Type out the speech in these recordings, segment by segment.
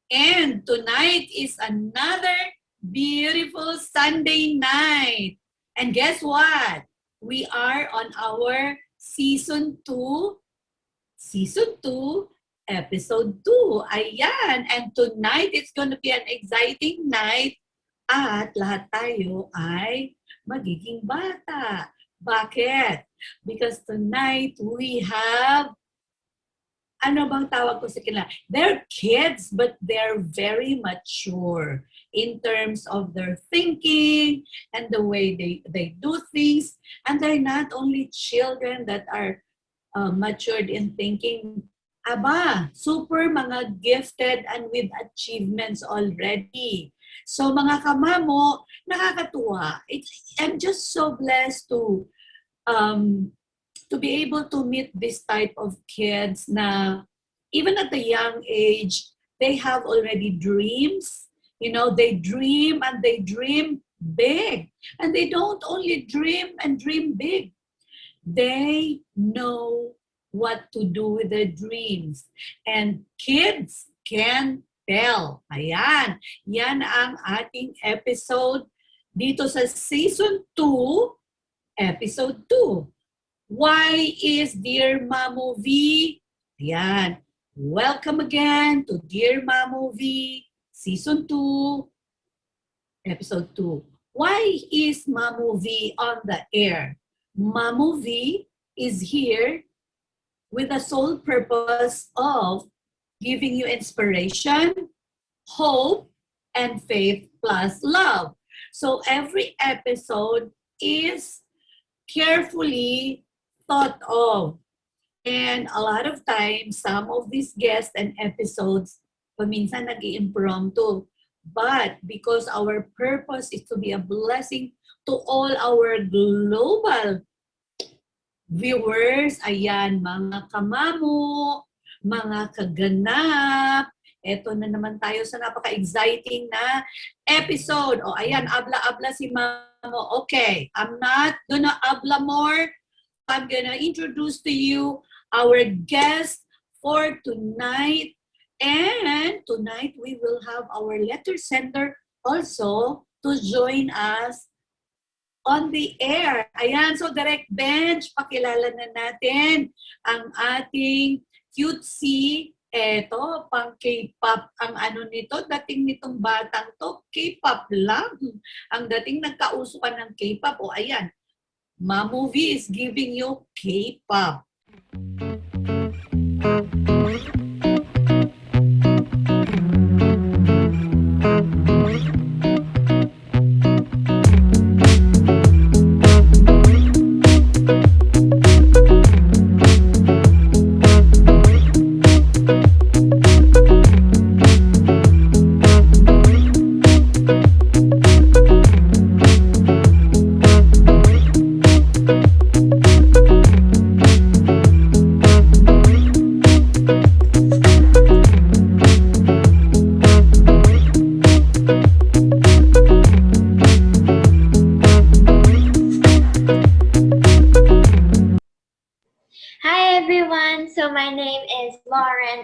And tonight is another beautiful Sunday night. And guess what? We are on our Season 2, Episode 2. Ayan. And tonight, it's gonna be an exciting night. At lahat tayo ay magiging bata. Bakit? Because tonight, we have ano bang tawag ko sa kanila? They're kids, but they're very mature in terms of their thinking and the way they do things. And they're not only children that are matured in thinking. Aba, super mga gifted and with achievements already. So mga kamamo, nakakatuwa. I'm just so blessed um, to be able to meet this type of kids na even at a young age, they have already dreams. You know, they dream and they dream big. And they don't only dream and dream big. They know what to do with their dreams. And kids can tell. Ayan. Yan ang ating episode dito sa Season 2, Episode 2. Why is Dear Mamou V? Ayan. Welcome again to Dear Mamou V, Season 2, Episode 2. Why is Mamou V on the air? Mamou V is here with the sole purpose of giving you inspiration, hope, and faith plus love. So every episode is carefully thought of. And a lot of times, some of these guests and episodes, paminsan nag-i-impromptu. But because our purpose is to be a blessing to all our global viewers, ayan, mga kamamo, mga kaganap, eto na naman tayo sa napaka-exciting na episode. O ayan, abla-abla si Mamo. Okay, I'm not gonna abla more. I'm gonna introduce to you our guest for tonight. And tonight, we will have our letter sender also to join us on the air. Ayan, so direct bench, pakilala na natin ang ating cutesy. Eto, pang K-pop ang ano nito, dating nitong batang to, K-pop lang. Ang dating nagkauso ka ng K-pop, o ayan, Mamou V is giving you K-pop.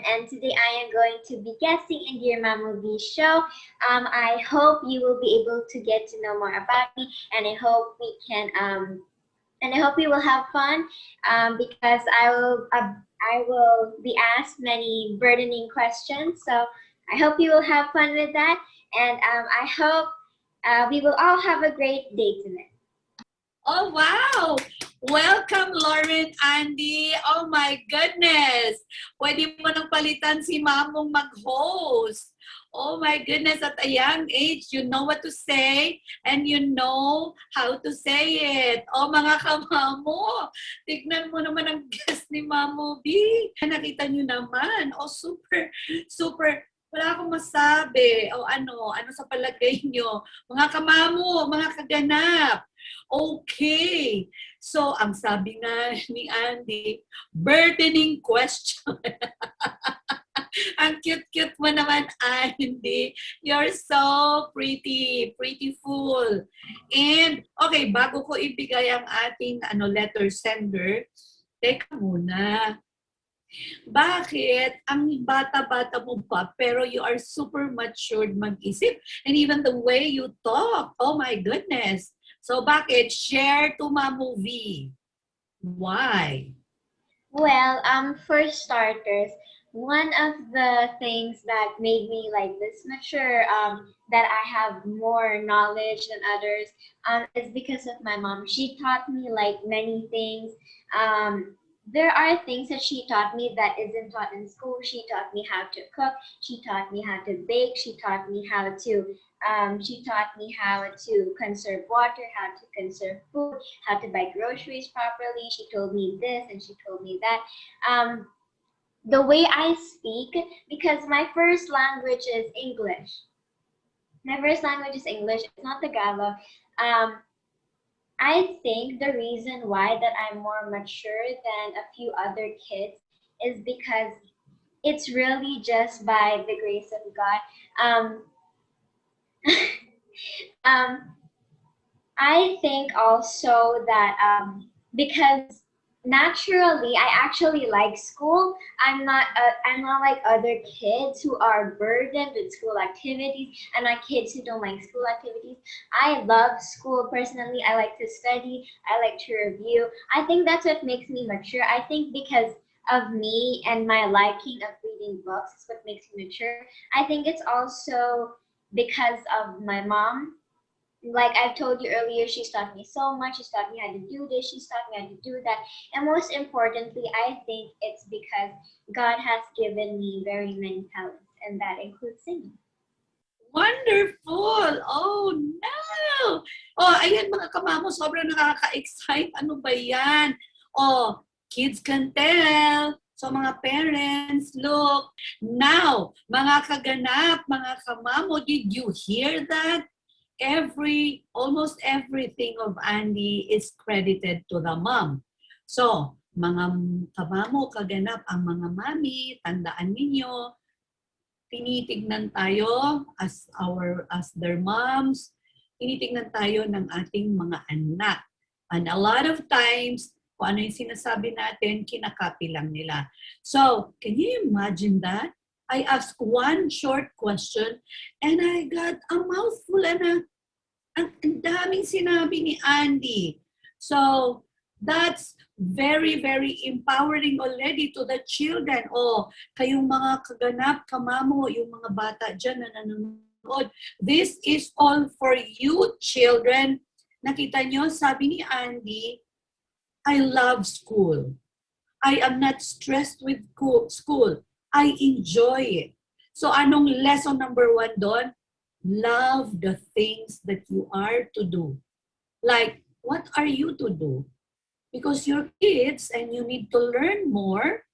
And today I am going to be guesting in Dear Mamou V show. I hope you will be able to get to know more about me, and I hope we can and I hope you will have fun because I will be asked many burdening questions. So I hope you will have fun with that, and I hope we will all have a great day tonight. Oh, wow! Welcome, Lauren, Andy. Oh my goodness! Pwede mo nang palitan si Mamong mag-host. Oh my goodness, at a young age, you know what to say and you know how to say it. Oh mga kamamo, tignan mo naman ang guest ni Mamou V. Nakita nyo naman. Oh, super, super. Wala akong masabi. O ano sa palagay nyo? Mga kamamo, mga kaganap. Okay. So, ang sabi nga ni Andy, burdening question. Ang cute-cute mo naman, Andy. You're so pretty, prettyful. And, okay, bago ko ibigay ang ating letter sender, teka muna. Bakit? Ang bata-bata mo pa, pero you are super matured mag-isip. And even the way you talk, oh my goodness. So bakit? Share to Mamou V. Why? Well, for starters, one of the things that made me like this mature, that I have more knowledge than others, is because of my mom. She taught me like many things. There are things that she taught me that isn't taught in school. She taught me how to cook. She taught me how to bake. She taught me how to conserve water, how to conserve food, how to buy groceries properly. She told me this and she told me that. Um, the way I speak, because my first language is English. My first language is English. It's not Tagalog. Um, I think the reason why that I'm more mature than a few other kids is because it's really just by the grace of God. Um, um, I think also that because naturally I actually like school. I'm not like other kids who are burdened with school activities. I'm not kids who don't like school activities. I love school personally. I like to study. I like to review. I think that's what makes me mature. I think because of me and my liking of reading books is what makes me mature. I think it's also because of my mom. Like I've told you earlier, she's taught me so much. She's taught me how to do this. She's taught me how to do that. And most importantly, I think it's because God has given me very many talents, and that includes singing. Wonderful! Oh, no! Oh, ayan mga kamamo, sobrang nakaka-excite. Ano ba yan? Oh, kids can tell. So mga parents, look. Now, mga kaganap, mga kamamo, did you hear that? Almost everything of Andie is credited to the mom. So, mga kamamo, kaganap, ang mga mami, tandaan ninyo, tinitignan tayo as their moms, tinitignan tayo ng ating mga anak. And a lot of times, kung ano yung sinasabi natin, kinakapi lang nila. So, can you imagine that? I asked one short question and I got a mouthful and ang daming sinabi ni Andie. So, that's very, very empowering already to the children. Oh, kayong mga kaganap, kamamo, yung mga bata dyan na nanonood. This is all for you, children. Nakita nyo, sabi ni Andie, I love school. I am not stressed with school. I enjoy it. So anong lesson number 1 doon? Love the things that you are to do. Like, what are you to do? Because you're kids and you need to learn more,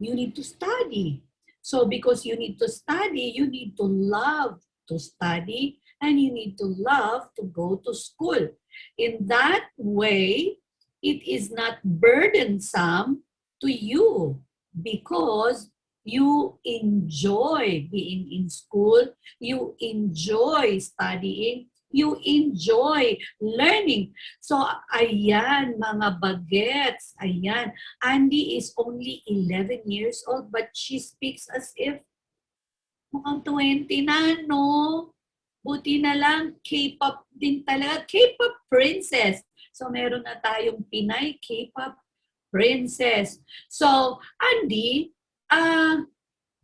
you need to study. So because you need to study, you need to love to study and you need to love to go to school. In that way, it is not burdensome to you because you enjoy being in school, you enjoy studying, you enjoy learning. So, ayan, mga bagets, ayan. Andie is only 11 years old, but she speaks as if mukhang 20 na, no? Buti na lang, K-pop din talaga. K-pop princess. So, meron na tayong Pinay K-pop princess. So, Andie,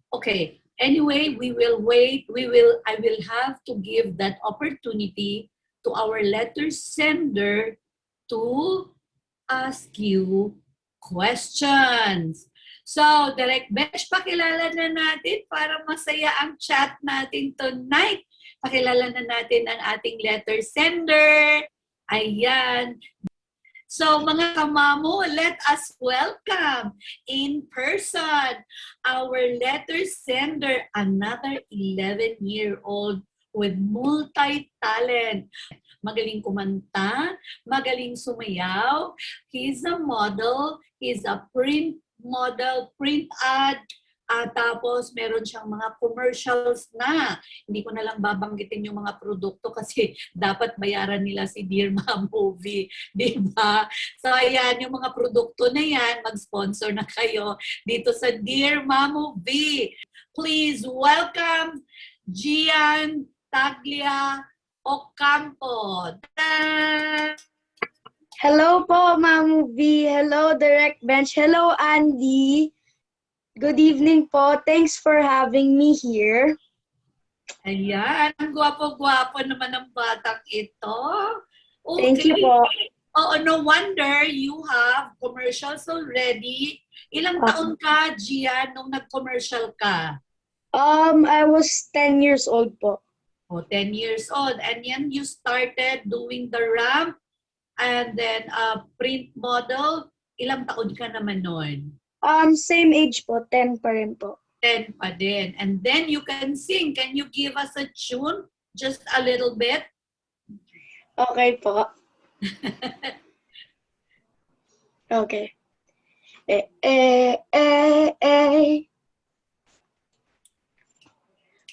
okay. Anyway, we will wait. I will have to give that opportunity to our letter sender to ask you questions. So, Direct Besh, pakilala na natin para masaya ang chat natin tonight. Pakilala na natin ang ating letter sender. Ayan. So, mga kamamo, let us welcome in person our letter sender, another 11-year-old with multi-talent. Magaling kumanta, magaling sumayaw. He's a model, he's a print model, print ad, Tapos meron siyang mga commercials na. Hindi ko na lang babanggitin yung mga produkto kasi dapat bayaran nila si Dear Mamou, di ba? So ayan, yung mga produkto na yan, mag-sponsor na kayo dito sa Dear Mamou. Please welcome Gian Taglia Ocampo. Ta-da! Hello po, Mamou V. Hello, Direct Bench. Hello, Andy. Good evening po. Thanks for having me here. Ayan, ang gwapo-gwapo naman ng batang ito. Thank you po. Oo, no wonder you have commercials already. Ilang taon ka, Gian, nung nag-commercial ka? I was 10 years old po. 10 years old. And then you started doing the ramp and then print model. Ilang taon ka naman nun? Same age po, 10 pa rin po. 10 pa din. And then you can sing. Can you give us a tune? Just a little bit? Okay po. Okay. Eh, eh, eh, eh.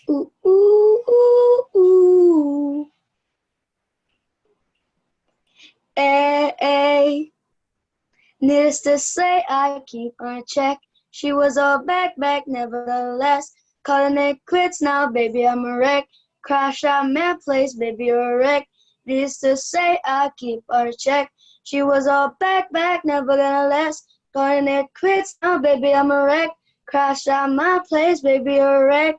Ooh, ooh, ooh, ooh. Eh, eh. Needless to say, I keep on check. She was all back, nevertheless. Calling it quits now, baby, I'm a wreck. Crash out my place, baby, you're a wreck. Needless to say, I keep on check. She was all back, nevertheless. Calling it quits now, baby, I'm a wreck. Crash out my place, baby, you're a wreck.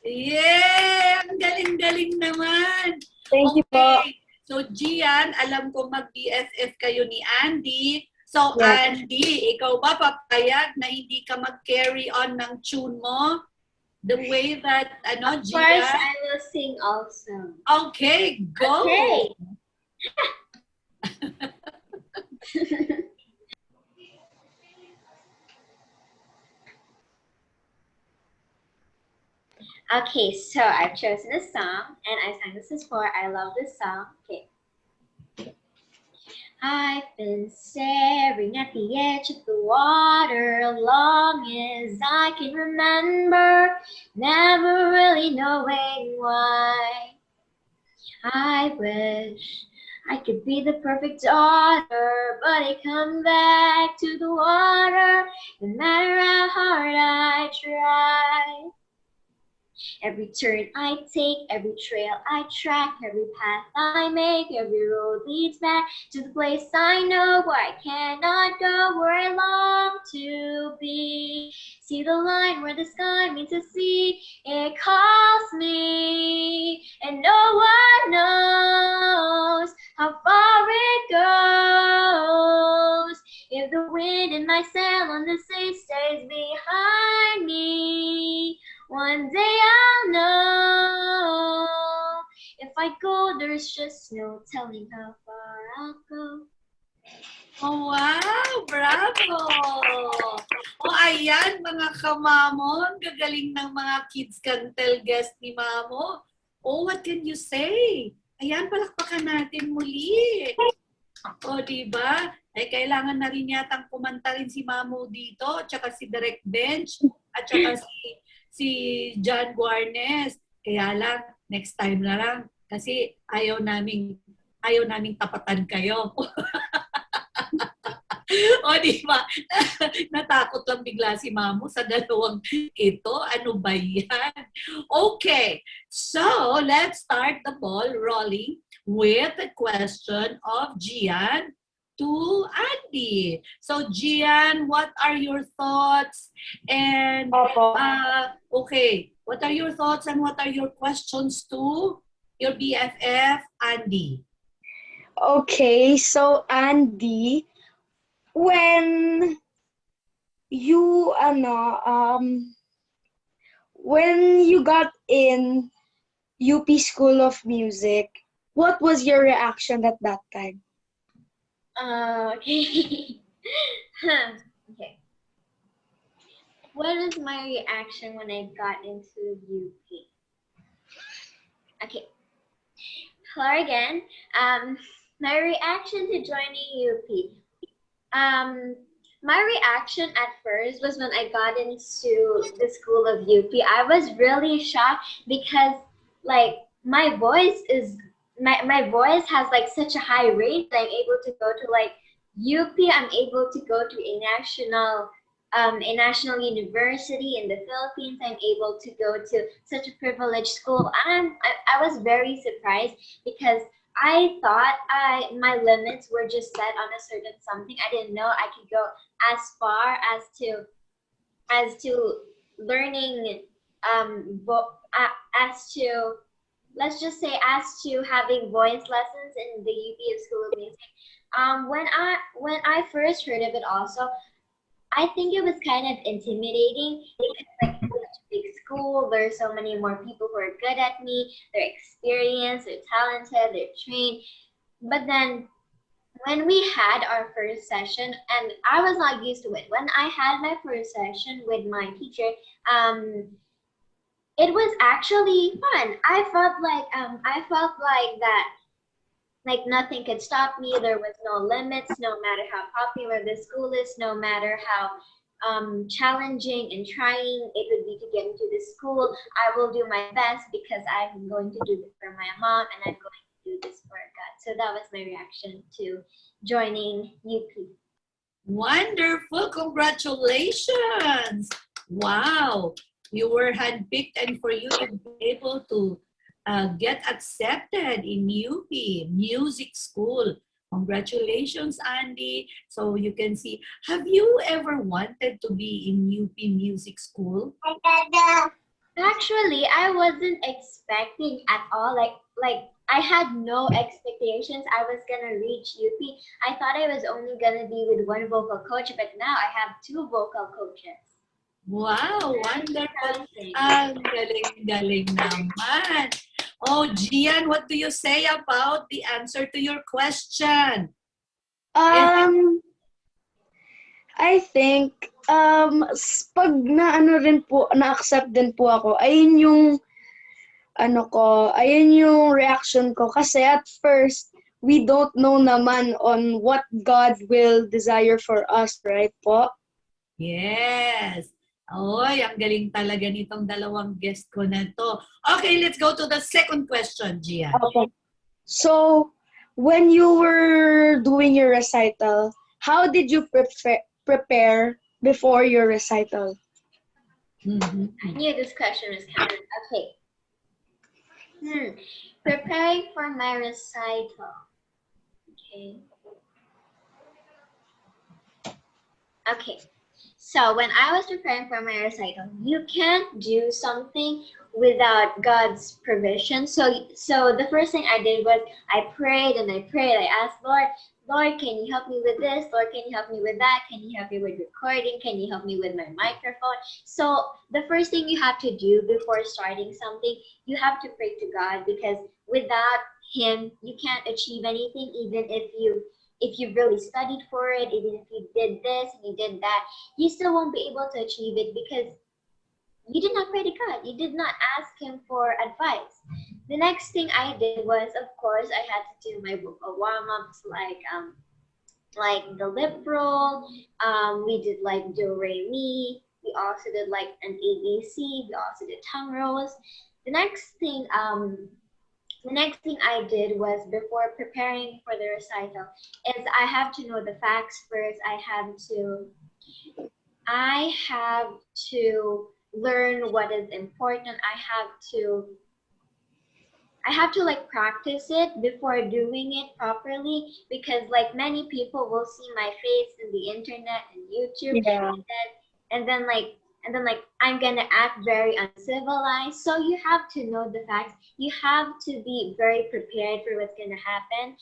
Yeah! Ang galing-galing naman! Thank you po. So, Gian, alam ko mag-BFF kayo ni Andy. So, Yes. Andy, ikaw ba papayag na hindi ka mag-carry on ng tune mo? The way that, Of Gian? course, I will sing also. Okay, go! Okay. Okay, so I've chosen a song, and I sang this before. I love this song. Okay. I've been staring at the edge of the water long as I can remember, never really knowing why. I wish I could be the perfect daughter, but I come back to the water, no matter how hard I try. Every turn I take, every trail I track, every path I make, every road leads back to the place I know where I cannot go, where I long to be. See the line where the sky meets the sea, it calls me, and no one knows how far it goes. If the wind in my sail on the sea stays behind me, one day I'll know. If I go, there's just no telling how far I'll go. Oh, wow! Bravo! O, ayan, mga kamamon. Gagaling ng mga Kids Can Tell guest ni Mamo. Oh, what can you say? Ayan, palakpakan natin muli. O, diba? Ay, kailangan na rin yatang kumanta rin si Mamo dito, tsaka si Direct Bench, at tsaka si John Guarnes. Kaya lang, next time na lang. Kasi ayaw naming tapatan kayo. O, di ba? Natakot lang bigla si Mamo sa dalawang ito. Ano ba yan? Okay. So, let's start the ball rolling with the question of Gian to Andy. So, Gian, what are your thoughts? And, okay, what are your thoughts and what are your questions to your BFF, Andy? Okay, so Andy, when you when you got in UP School of Music, what was your reaction at that time? Okay. Okay. What was my reaction when I got into UP? Okay. Hello again. My reaction to joining UP. My reaction at first was when I got into the school of UP. I was really shocked because like my voice has like such a high range. I'm able to go to like UP. I'm able to go to a national university in the Philippines. I'm able to go to such a privileged school. I was very surprised because I thought my limits were just set on a certain something. I didn't know I could go as far as to learning as to let's just say as to having voice lessons in the UP School of Music. When I first heard of it also, I think it was kind of intimidating because like it's such a big school, there's so many more people who are good at me, they're experienced, they're talented, they're trained. But then when we had our first session, and I was not used to it. When I had my first session with my teacher, it was actually fun. I felt like that like nothing could stop me. There was no limits, no matter how popular the school is, no matter how challenging and trying it would be to get into this school. I will do my best because I'm going to do this for my mom and I'm going to do this for God. So that was my reaction to joining UP. Wonderful! Congratulations! Wow! You were handpicked, and for you to be able to get accepted in UP Music School. Congratulations, Andy. So you can see, have you ever wanted to be in UP Music School? Actually, I wasn't expecting at all. Like I had no expectations I was gonna reach UP. I thought I was only gonna be with one vocal coach, but now I have two vocal coaches. Wow, Very wonderful. exciting. Ang galing-galing naman. Oh, Gian, what do you say about the answer to your question? I think, pag na-accept din po ako, ayun yung, ayun yung reaction ko. Kasi at first, we don't know naman on what God will desire for us, right po? Yes. Oy, ang galing talaga nitong dalawang guest ko na to. Okay, let's go to the second question, Gian. Okay. So, when you were doing your recital, how did you prepare before your recital? I knew this question was coming. Okay. Preparing for my recital. Okay. Okay. So when I was preparing for my recital, you can't do something without God's provision. So the first thing I did was I prayed and I prayed. I asked Lord, can you help me with this? Lord, can you help me with that? Can you help me with recording? Can you help me with my microphone? So the first thing you have to do before starting something, you have to pray to God, because without Him, you can't achieve anything, even if you really studied for it, even if you did this and you did that, you still won't be able to achieve it because you did not pray to God. You did not ask Him for advice. The next thing I did was, of course, I had to do my vocal warm-ups, like the lip roll. We did like do re mi. We also did like an ABC. We also did tongue rolls. The next thing I did was, before preparing for the recital, is I have to know the facts first. I have to learn what is important. I have to like practice it before doing it properly, because like many people will see my face in the internet and YouTube, Yeah. and then I'm gonna act very uncivilized. So you have to know the facts. You have to be very prepared for what's gonna happen.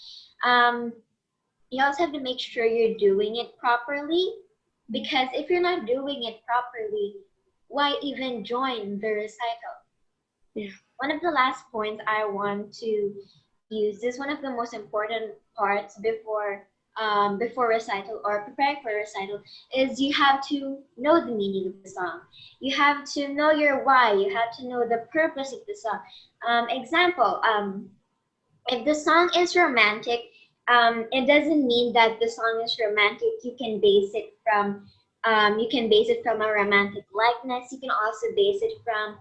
You also have to make sure you're doing it properly, because if you're not doing it properly, why even join the recital? Yeah. One of the last points I want to use, this is one of the most important parts before recital or preparing for recital, is you have to know the meaning of the song. You have to know your why. You have to know the purpose of the song. Example, if the song is romantic, It doesn't mean that the song is romantic. You can base it from a romantic likeness. You can also base it from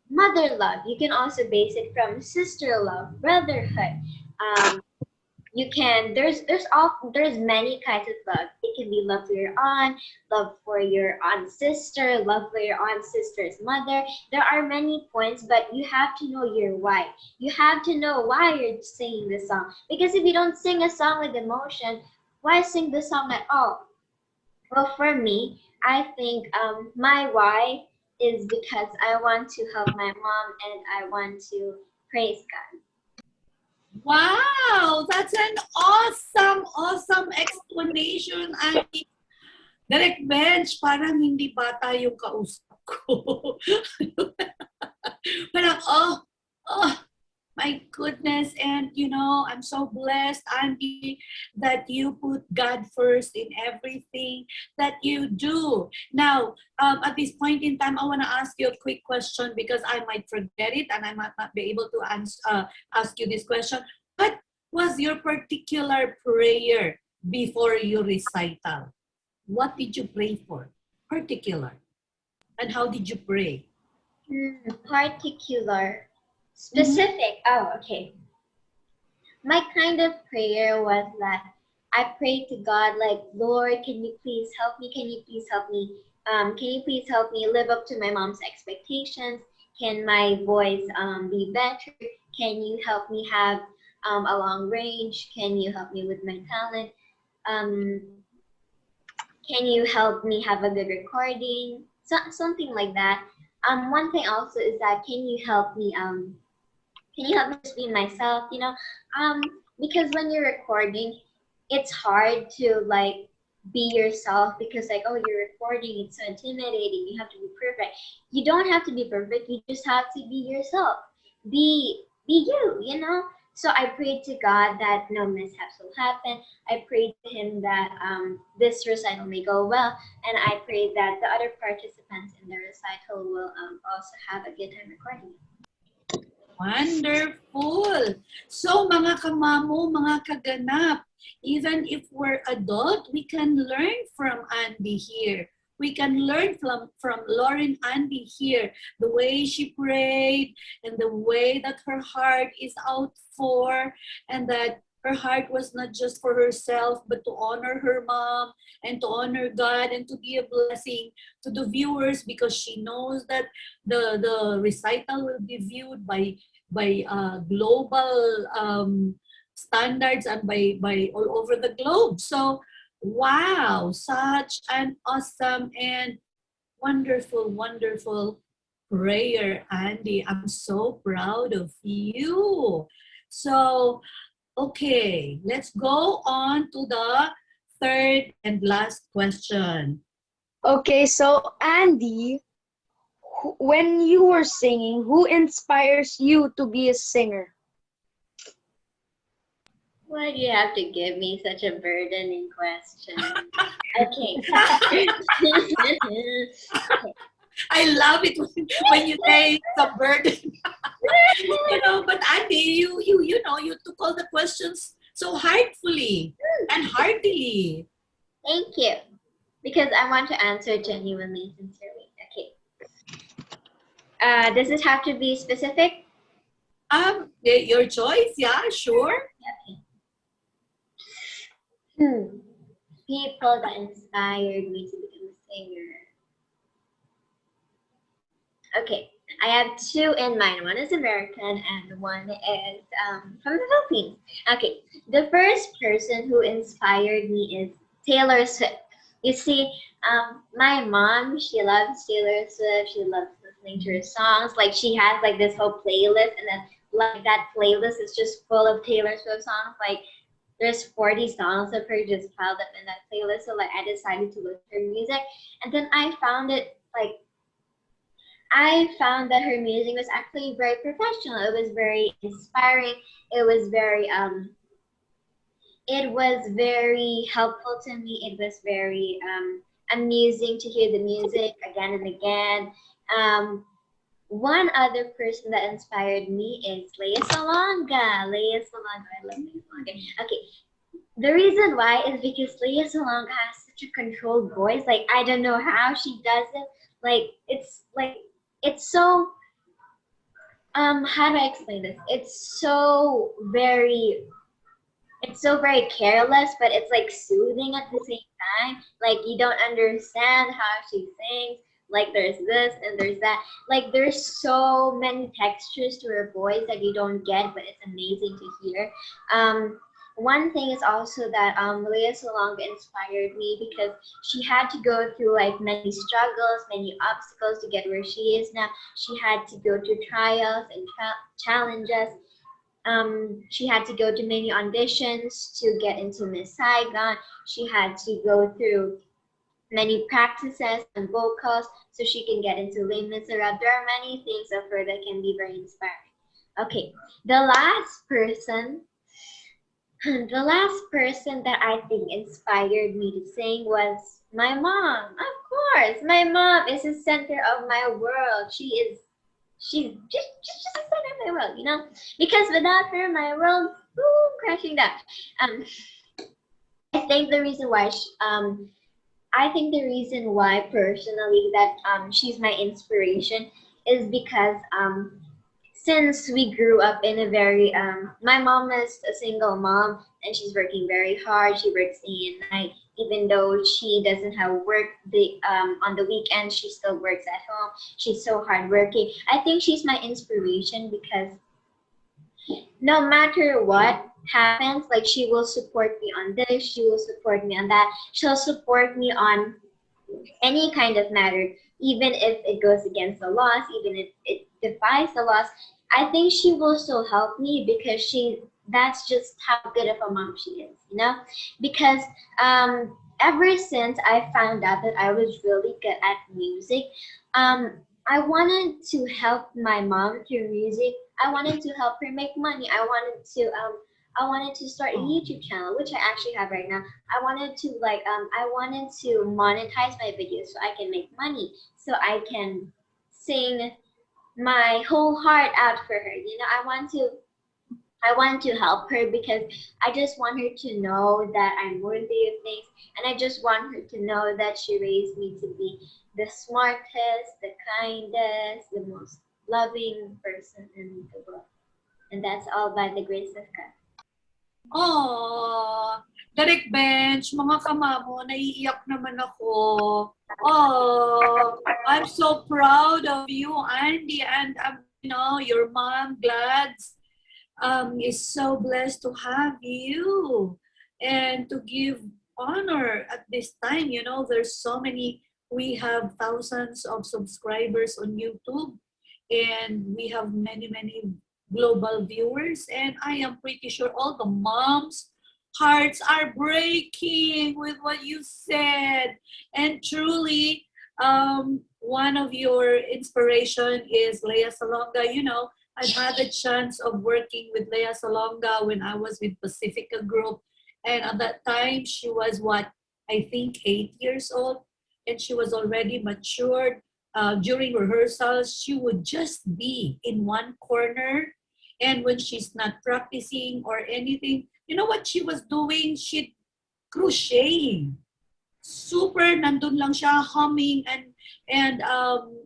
mother love. You can also base it from sister love, brotherhood. Um, you can there's many kinds of love. It can be love for your aunt, love for your aunt's sister, love for your aunt's sister's mother. There are many points, but you have to know your why. You have to know why you're singing the song, because if you don't sing a song with emotion, why sing the song at all? Well, for me, I think my why is because I want to help my mom and I want to praise God. Wow, that's an awesome, awesome explanation, Andy. Direct bench, parang hindi bata yung kausap ko. Parang, oh, my goodness. And, you know, I'm so blessed, Andy, that you put God first in everything that you do. Now, at this point in time, I want to ask you a quick question because I might forget it and I might not be able to ask you this question. What was your particular prayer before your recital? What did you pray for? Particular. And how did you pray? Particular. Specific. Oh, okay. My kind of prayer was that I prayed to God like, Lord, can you please help me? Can you please help me? Can you please help me live up to my mom's expectations? Can my voice be better? Can you help me have a long range? Can you help me with my talent? Can you help me have a good recording? Something like that. One thing also is that can you help me just be myself, you know? Because when you're recording, it's hard to like be yourself because like, oh, you're recording, it's so intimidating, you have to be perfect. You don't have to be perfect, you just have to be yourself. Be you, you know? So I prayed to God that no mishaps will happen. I prayed to Him that this recital may go well, and I prayed that the other participants in the recital will also have a good time recording. Wonderful. So mga kamamo, mga kaganap, even if we're adult, we can learn from Andy here. We can learn from Lauren Andy here, the way she prayed and the way that her heart is out for, and that her heart was not just for herself, but to honor her mom and to honor God and to be a blessing to the viewers because she knows that the recital will be viewed by global standards and by all over the globe. So wow, such an awesome and wonderful, wonderful prayer, Andy. I'm so proud of you. So, okay, let's go on to the third and last question. Okay, so Andy, when you were singing, who inspires you to be a singer? Why do you have to give me such a burdening question? Okay. I love it when you say it's a burden. You know, but Andy, you know, you took all the questions so heartfully and heartily. Thank you. Because I want to answer genuinely, sincerely. Okay. Does it have to be specific? Your choice, yeah, sure. Okay. People that inspired me to become a singer. Okay, I have two in mind. One is American and one is from the Philippines. Okay, the first person who inspired me is Taylor Swift. You see, my mom, she loves Taylor Swift. She loves listening to her songs. Like she has like this whole playlist, and then like that playlist is just full of Taylor Swift songs. Like there's 40 songs of her just piled up in that playlist. So like I decided to listen to her music, and then I found that her music was actually very professional. It was very inspiring. It was very helpful to me. It was very amusing to hear the music again and again. One other person that inspired me is Lea Salonga. I love Lea Salonga. Okay. The reason why is because Leah Salonga has such a controlled voice. Like I don't know how she does it. It's so how do I explain this? It's so very careless, but it's like soothing at the same time. Like you don't understand how she sings. Like there's this and there's that. Like there's so many textures to her voice that you don't get, but it's amazing to hear. One thing is also that Leah Salonga inspired me because she had to go through like many struggles, many obstacles to get where she is now. She had to go through trials and challenges. She had to go to many auditions to get into Miss Saigon. She had to go through many practices and vocals so she can get into Les Miserables. There are many things of her that can be very inspiring. Okay, the last person, the last person that I think inspired me to sing was my mom. Of course, my mom is the center of my world. She's just the center of my world, you know? Because without her, my world, boom, crashing down. Um, I think the reason why, I think the reason why personally that she's my inspiration is because since we grew up in a very my mom is a single mom and she's working very hard. She works day and night. Even though she doesn't have work on the weekend, she still works at home. She's so hardworking. I think she's my inspiration because no matter what happens, like she will support me on this, she will support me on that. She'll support me on any kind of matter, even if it goes against the laws, even if it defies the laws. I think she will still help me because that's just how good of a mom she is, you know? Because ever since I found out that I was really good at music, I wanted to help my mom through music. I wanted to help her make money. I wanted to start a YouTube channel, which I actually have right now. I wanted to monetize my videos so I can make money, so I can sing my whole heart out for her. You know, I want to help her because I just want her to know that I'm worthy of things, and I just want her to know that she raised me to be the smartest, the kindest, the most loving person in the world. And that's all by the grace of God. Oh, Direct Bench, mga kamamo, naiiyak naman ako. Oh, I'm so proud of you, Andie, and you know, your mom, Glads, is so blessed to have you and to give honor at this time. You know, there's so many, we have thousands of subscribers on YouTube and we have many, many global viewers, and I am pretty sure all the moms' hearts are breaking with what you said. And truly, one of your inspiration is Leah Salonga. You know, I've had the chance of working with Leah Salonga when I was with Pacifica Group, and at that time she was what, I think 8 years old, and she was already matured. During rehearsals, she would just be in one corner. And when she's not practicing or anything, you know what she was doing? She crocheting. Super, nandun lang siya humming and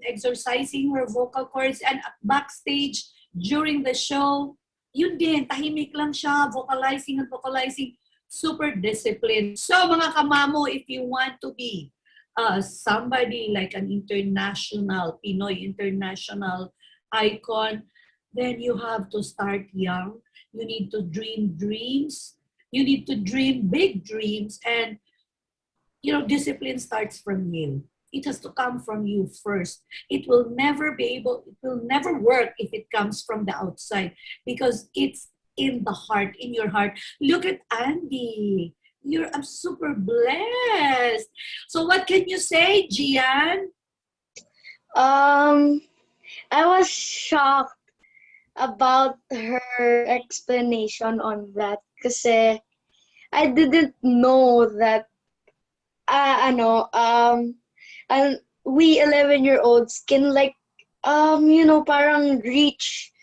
exercising her vocal cords. And at backstage, during the show, yun din, tahimik lang siya, vocalizing and vocalizing. Super disciplined. So mga kamamo, if you want to be somebody like an international, Pinoy international icon, then you have to start young. You need to dream dreams. You need to dream big dreams. And, you know, discipline starts from you. It has to come from you first. It will never work if it comes from the outside because it's in the heart, in your heart. Look at Andie. I'm super blessed. So what can you say, Gian? I was shocked about her explanation on that kasi I didn't know that and we 11-year-olds can like you know parang reach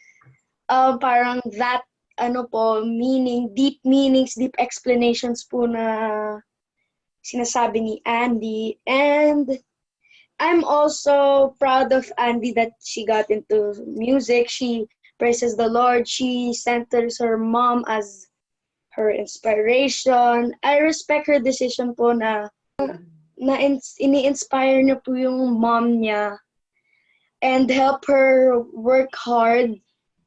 parang that deep meanings, deep explanations po na sinasabi ni Andie. And I'm also proud of Andie that she got into music. She praises the Lord. She centers her mom as her inspiration. I respect her decision po na ini-inspire niya po yung mom niya and help her work hard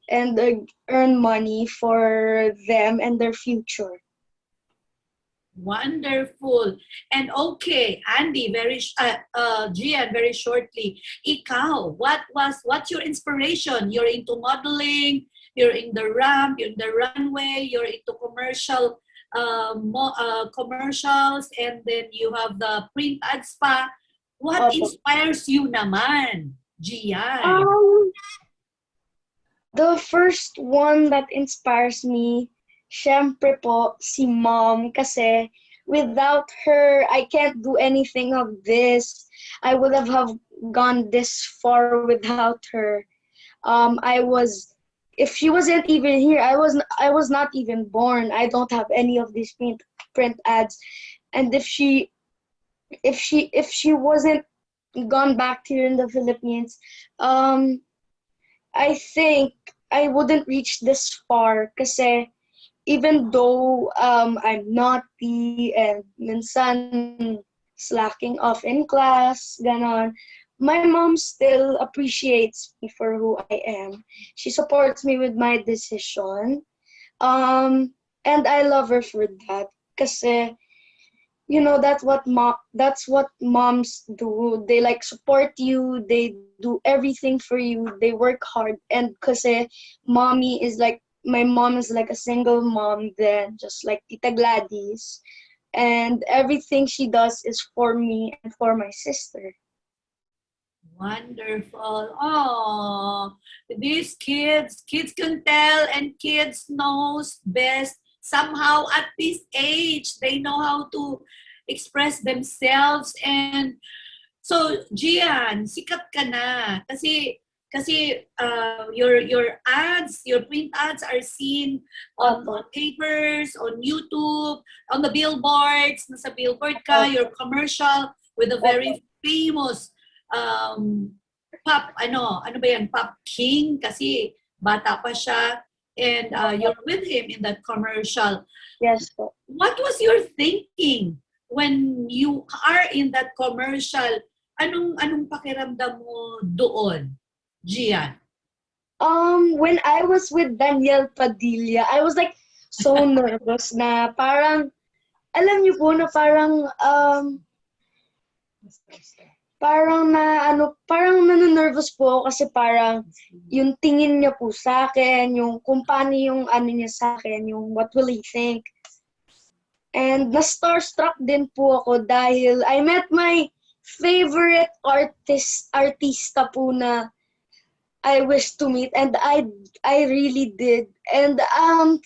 and earn money for them and their future. Wonderful. And okay, Andie, Gian, very shortly. Ikaw, what's your inspiration? You're into modeling, you're in the ramp, you're in the runway, you're into commercials, and then you have the print ads pa. What inspires you naman, Gian? The first one that inspires me, syempre po, si mom. Kasi without her, I can't do anything of this. I would have gone this far without her. If she wasn't even here, I was not even born. I don't have any of these print ads. And if she wasn't gone back here in the Philippines, I think I wouldn't reach this far kasi even though I'm naughty and minsan slacking off in class, ganon, my mom still appreciates me for who I am. She supports me with my decision. And I love her for that kasi that's what moms do. They like support you, they do everything for you, they work hard. And kasi my mom is like a single mom then, just like Tita Gladys. And everything she does is for me and for my sister. Wonderful. Oh, these kids can tell and kids knows best. Somehow at this age, they know how to express themselves. And so, Gian, sikat ka na. Kasi your ads, your print ads are seen on papers, on YouTube, on the billboards. Nasa billboard ka, your commercial with a very famous pop king kasi bata pa siya. And you're with him in that commercial. Yes. What was your thinking when you are in that commercial? Anong pakiramdam mo doon, Gian? When I was with Daniel Padilla, I was like so nervous na parang, alam niyo po na parang nanonervous po ako kasi parang yung tingin niya po sa akin, yung kung paano yung niya sa akin, yung what will he think. And na-starstruck din po ako dahil I met my favorite artista po na I wish to meet, and I really did. And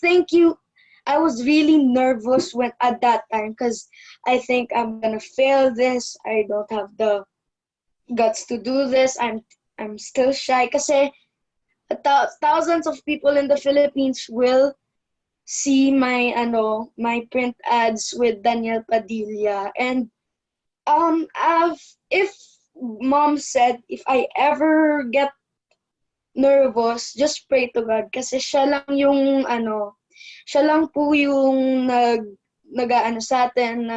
thank you. I was really nervous at that time because I think I'm gonna fail this. I don't have the guts to do this. I'm still shy kasi thousands of people in the Philippines will see my print ads with Daniel Padilla. And if mom said if I ever get nervous, just pray to God kasi siya lang po yung nag-aano sa atin,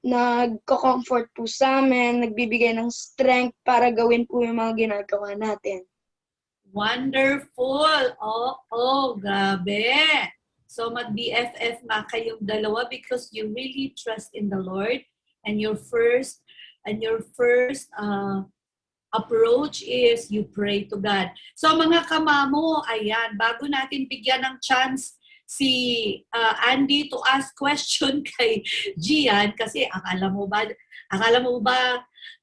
nagko-comfort po sa amin, nagbibigay ng strength para gawin po yung mga ginagawa natin. Wonderful! Oh, grabe! So mag-BFF nga kayong dalawa because you really trust in the Lord, and your first approach is you pray to God. So mga kamamo, ayan, bago natin bigyan ng chance si Andie to ask question kay Gian kasi akala mo ba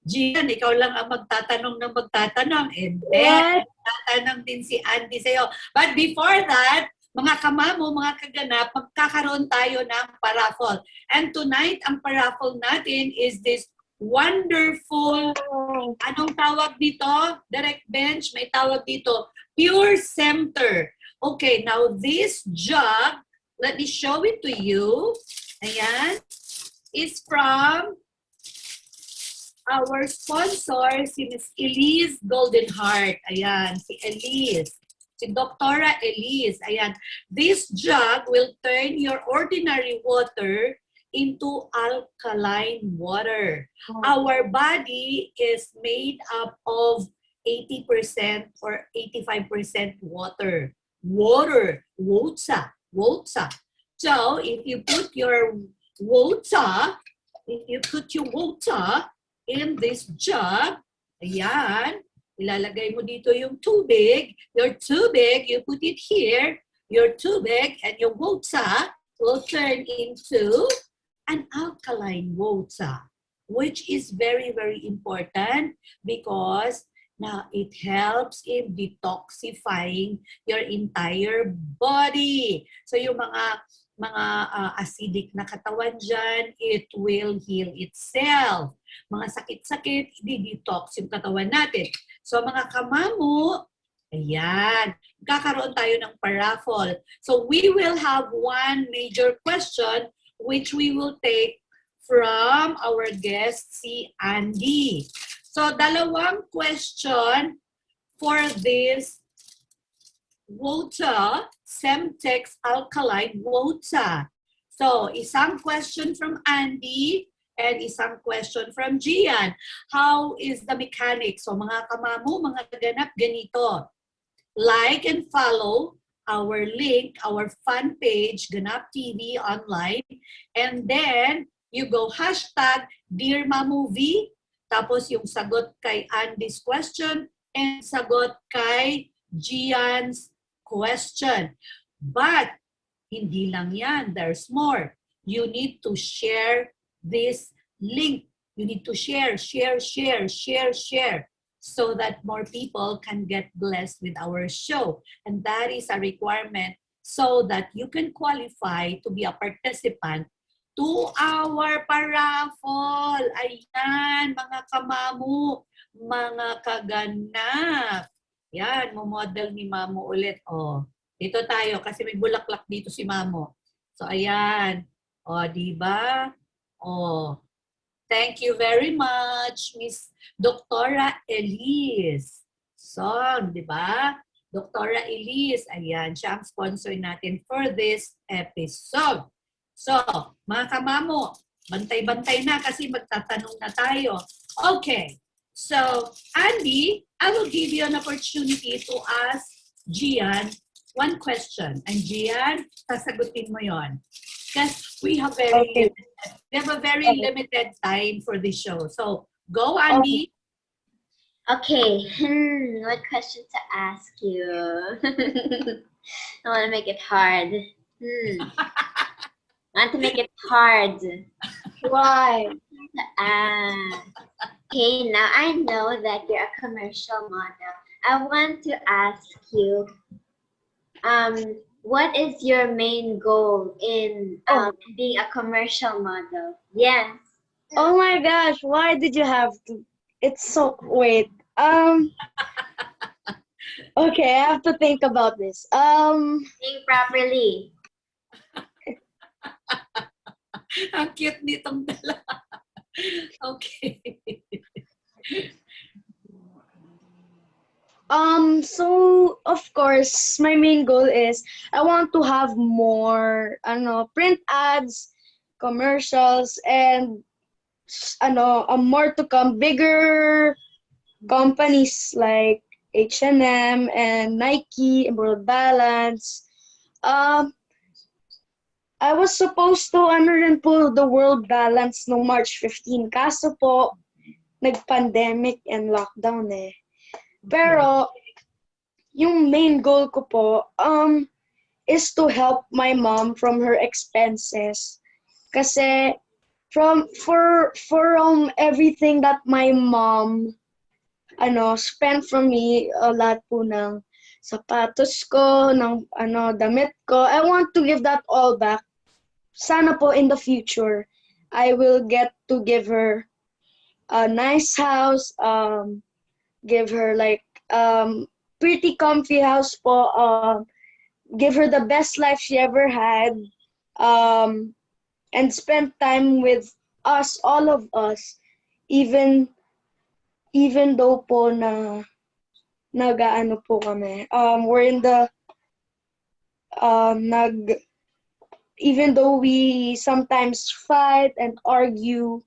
Gian, ikaw lang ang magtatanong ng magtatanong, and then magtatanong din si Andie sa'yo. But before that, mga kamamo, mga kaganap, magkakaroon tayo ng paraffle. And tonight, ang paraffle natin is this wonderful, anong tawag dito? Direct bench, may tawag dito, pure center. Okay, now this jug, let me show it to you. Ayan. It's from our sponsor, si Miss Elise Goldenheart. Ayan, si Elise. Si Doktora Elise. Ayan. This jug will turn your ordinary water into alkaline water. Our body is made up of 80% or 85% water. Water. Water. So, if you put your water in this jug, ayan, ilalagay mo dito yung tubig. Your tubig, you put it here. Your tubig and your water will turn into an alkaline water, which is very, very important because now it helps in detoxifying your entire body. So yung mga acidic na katawan dyan, it will heal itself. Mga sakit-sakit, i-detox yung katawan natin. So mga kamamu, ayan, kakaroon tayo ng paraffol. So we will have one major question which we will take from our guest, si Andie. So dalawang question for this water, Semtex alkaline water. So, isang question from Andie and isang question from Gian. How is the mechanics? So, mga kamamu, mga ganap, ganito. Like and follow our link, our fan page, Ganap TV online. And then, you go hashtag Dear Mamovie, tapos yung sagot kay Andie's question and sagot kay Gian's question. But, hindi lang yan. There's more. You need to share this link. You need to share so that more people can get blessed with our show. And that is a requirement so that you can qualify to be a participant to our paraffol. Ayan, mga kamamu, mga kaganap. Yan, mo-model ni Mamo ulit. Oh, dito tayo kasi may bulaklak dito si Mamo. So, ayan. O, di ba? O, thank you very much, Miss Doktora Elise. So, di ba? Doktora Elise, ayan, siya ang sponsor natin for this episode. So, mga kamamo, bantay-bantay na kasi magtatanong na tayo. Okay. So, Andie, I will give you an opportunity to ask Gian one question. And Gian, sasagutin mo yon. Because we have a very limited time for this show. So, go, Andie. Okay, what question to ask you? I want to make it hard. I want to make it hard. Why? Okay, now I know that you're a commercial model. I want to ask you, what is your main goal in being a commercial model? Yes. Oh my gosh, why did you have to? It's so, wait. Okay, I have to think about this. Think properly. Ang cute nitong dalawa. Okay. So of course, my main goal is I want to have more, print ads, commercials, and more to come, bigger companies like H&M and Nike and World Balance. I was supposed to rin po the World Balance no March 15. Kaso po, nag-pandemic and lockdown eh. Pero, yung main goal ko po is to help my mom from her expenses. Kasi from everything that my mom spent from me, lahat po ng sapatos ko, ng damit ko, I want to give that all back. Sana po in the future, I will get to give her a nice house, give her like pretty comfy house po, give her the best life she ever had, and spend time with us, all of us, even though po na nag-aano po kami. We're in the even though we sometimes fight and argue,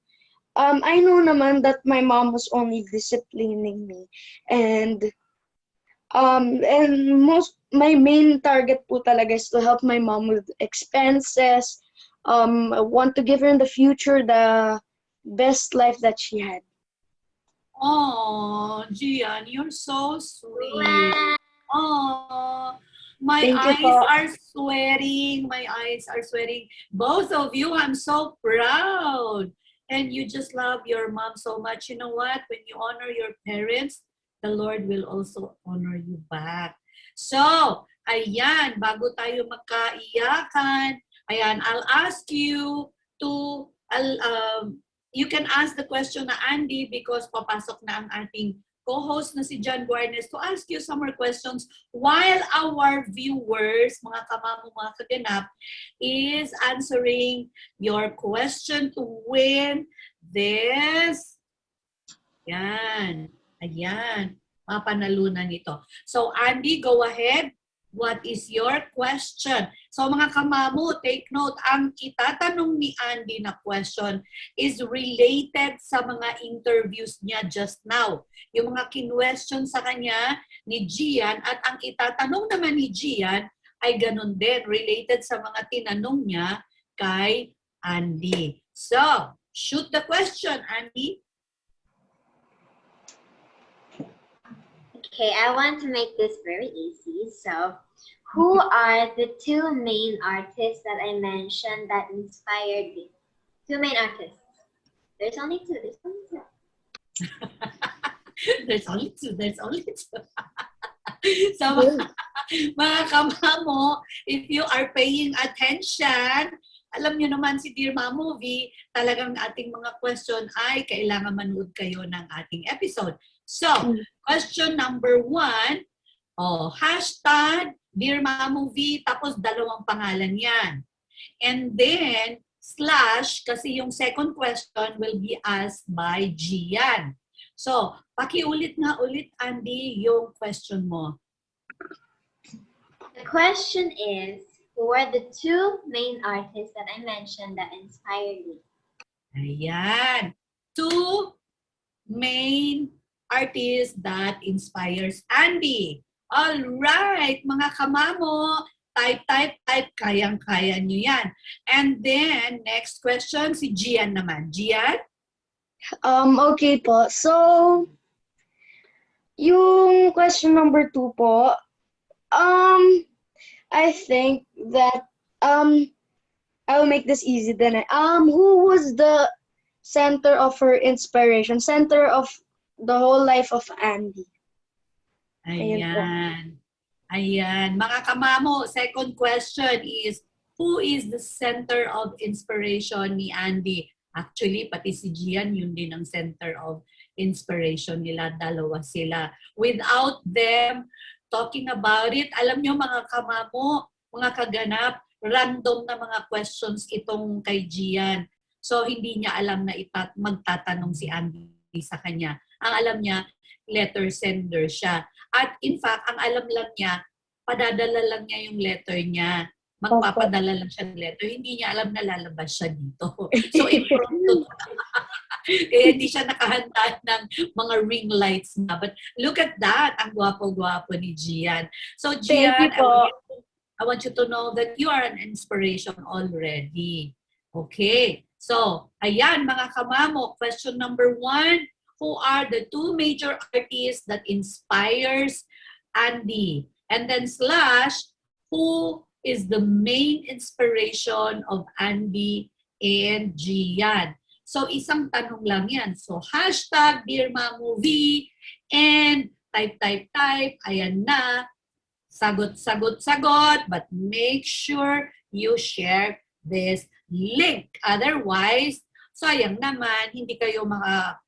I know naman that my mom was only disciplining me, and my main target po talaga is to help my mom with expenses. I want to give her in the future the best life that she had. Oh, Gian, you're so sweet. Wow. Oh, my Thank you eyes po. are sweating. My eyes are sweating. Both of you, I'm so proud. And you just love your mom so much. You know what? When you honor your parents, the Lord will also honor you back. So, ayan, bago tayo magkaiyakan, ayan, I'll ask you to, you can ask the question na Andy because papasok na ang ating co-host na si John Guarnes to ask you some more questions while our viewers, mga kamamo, mga kaganap, is answering your question to win this. Yan. Ayan. Mapanalunan ito. So, Andy, go ahead. What is your question? So, mga kamamo, take note. Ang itatanong ni Andy na question is related sa mga interviews niya just now. Yung mga kinwestiyon sa kanya ni Gian at ang itatanong naman ni Gian ay ganun din, related sa mga tinanong niya kay Andy. So, shoot the question, Andy. Okay, I want to make this very easy. So, who are the two main artists that I mentioned that inspired me? Two main artists. There's only two. There's only two. There's only two. There's only two. So, mga kamamo, if you are paying attention, alam nyo naman si Dear Mamou V, talagang ating mga question ay kailangan manood kayo ng ating episode. So, question number 1, hashtag Dear Mamou V, tapos dalawang pangalan yan. And then, slash, kasi yung second question will be asked by Gian. So, pakiulit nga ulit, Andy, yung question mo. The question is, who are the two main artists that I mentioned that inspired me? Ayan. Two main artists that inspires Andy. All right, mga kamamo, type, kayang-kaya nyo yan. And then, next question, si Gian naman. Gian? Okay po. So, yung question number 2 po, I think that I will make this easy then. Who was the center of her inspiration, center of the whole life of Andy? Ayan. Ayan. Mga kamamo, second question is, who is the center of inspiration ni Andy? Actually, pati si Gian, yun din ang center of inspiration nila. Dalawa sila. Without them talking about it, alam nyo mga kamamo, mga kaganap, random na mga questions itong kay Gian. So, hindi niya alam na magtatanong si Andy sa kanya. Ang alam niya, letter sender siya. At in fact, ang alam lang niya, padadala lang niya yung letter niya. Magpapadala lang siya ng letter. Hindi niya alam na lalabas siya dito. So, impromptu. Kaya hindi siya nakahanda ng mga ring lights na. But look at that. Ang gwapo-gwapo ni Gian. So, Gian, I want you to know that you are an inspiration already. Okay. So, ayan mga kamamo. Question number 1. Who are the two major artists that inspires Andy? And then slash, who is the main inspiration of Andy and Gian? So, isang tanong lang yan. So, hashtag Dear Mamou V and type. Ayan na. Sagot. But make sure you share this link. Otherwise, sayang naman, hindi kayo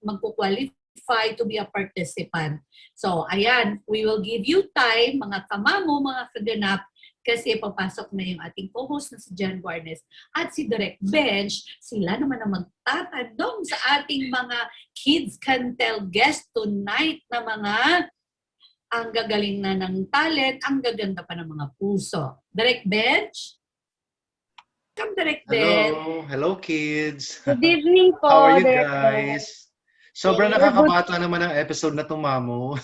magkukwalify to be a participant. So, ayan, we will give you time, mga kamamo, mga kaganap, kasi papasok na yung ating co-host na si Jan Guarnes at si Direct Bench. Sila naman ang magtatanong sa ating mga Kids Can Tell guest tonight na mga ang gagaling na ng talent, ang gaganda pa ng mga puso. Direct Bench? Come, Direct Bench. Hello kids. Good evening po. How are you Direk. guys? Sobrang We're nakakabata naman ang episode na to, Mamou.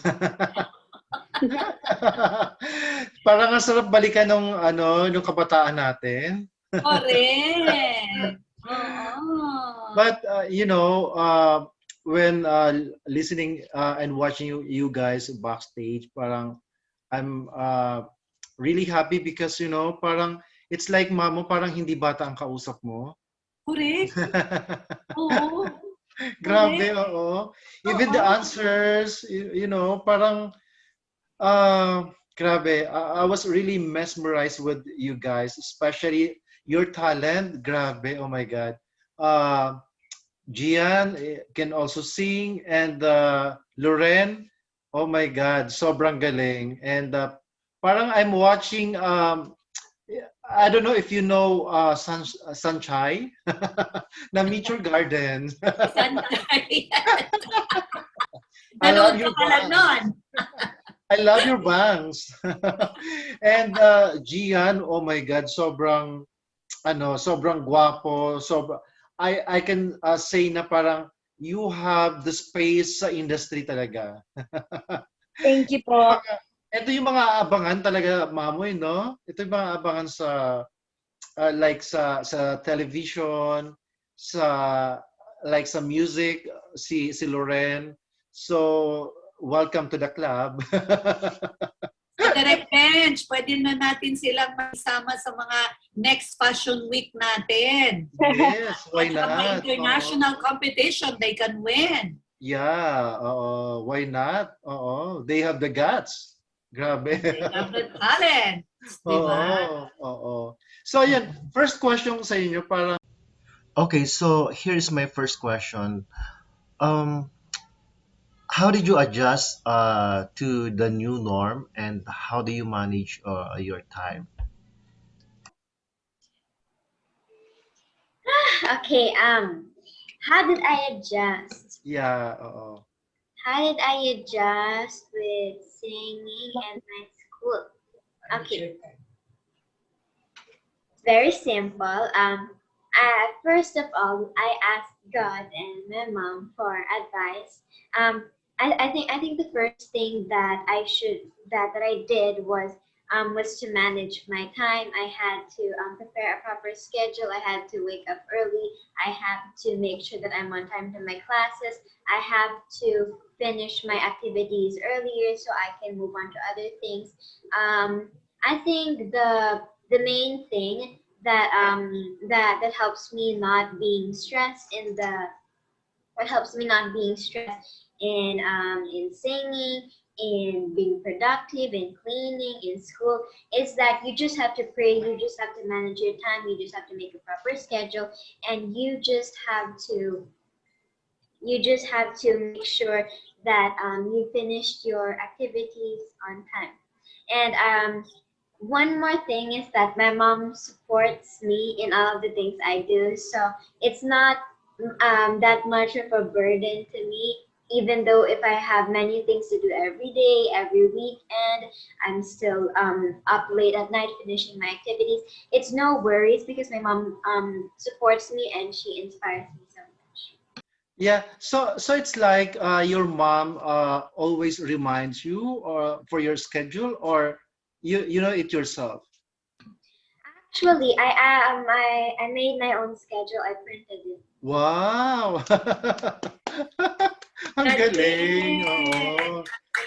Parang ang sarap balikan nung kabataan natin. Correct. Oo. But when listening and watching you guys backstage, parang I'm really happy because parang it's like Mamou, parang hindi bata ang kausap mo. Correct. Oo. Grabe, oo. Even the answers, parang grabe. I was really mesmerized with you guys, especially your talent. Grabe, oh my God. Gian can also sing, and Loren, oh my God, sobrang galing. And parang I'm watching, I don't know if you know Sunshine na Meet Your Garden. Sanay. I love Nanood your ka pala bangs. nun. I love your bangs. And Gian, oh my God, sobrang gwapo. I can say na parang you have the space sa industry talaga. Thank you po. Ito yung mga abangan talaga, Mamoy, no? Ito yung mga abangan sa like sa television, sa music, si Loren. So, welcome to the club. Direct Bench, pwede na natin silang maisama sa mga next Fashion Week natin. Yes, why At sa mga not? international competition, they can win. Yeah, why not? They have the guts. Grabe. They have the talent. Diba? Oo. So, yan. First question sa inyo, parang... Okay, so here's my first question. How did you adjust to the new norm, and how do you manage your time? Okay, how did I adjust? Yeah, oo. How did I adjust with singing and my school? Okay, very simple. First of all, I asked God and my mom for advice. I think the first thing that I did was to manage my time. I had to prepare a proper schedule. I had to wake up early. I have to make sure that I'm on time to my classes. I have to finish my activities earlier so I can move on to other things. I think the main thing that helps me not being stressed in singing, in being productive, in cleaning, in school, is that you just have to pray, you just have to manage your time, you just have to make a proper schedule, and you just have to make sure that you finished your activities on time. And one more thing is that my mom supports me in all of the things I do, so it's not that much of a burden to me. Even though if I have many things to do every day, every weekend, I'm still up late at night finishing my activities. It's no worries because my mom supports me and she inspires me so much. Yeah, so it's like your mom always reminds you for your schedule, or you know it yourself? Actually, I made my own schedule. I printed it. Wow! Ang galing. Oo.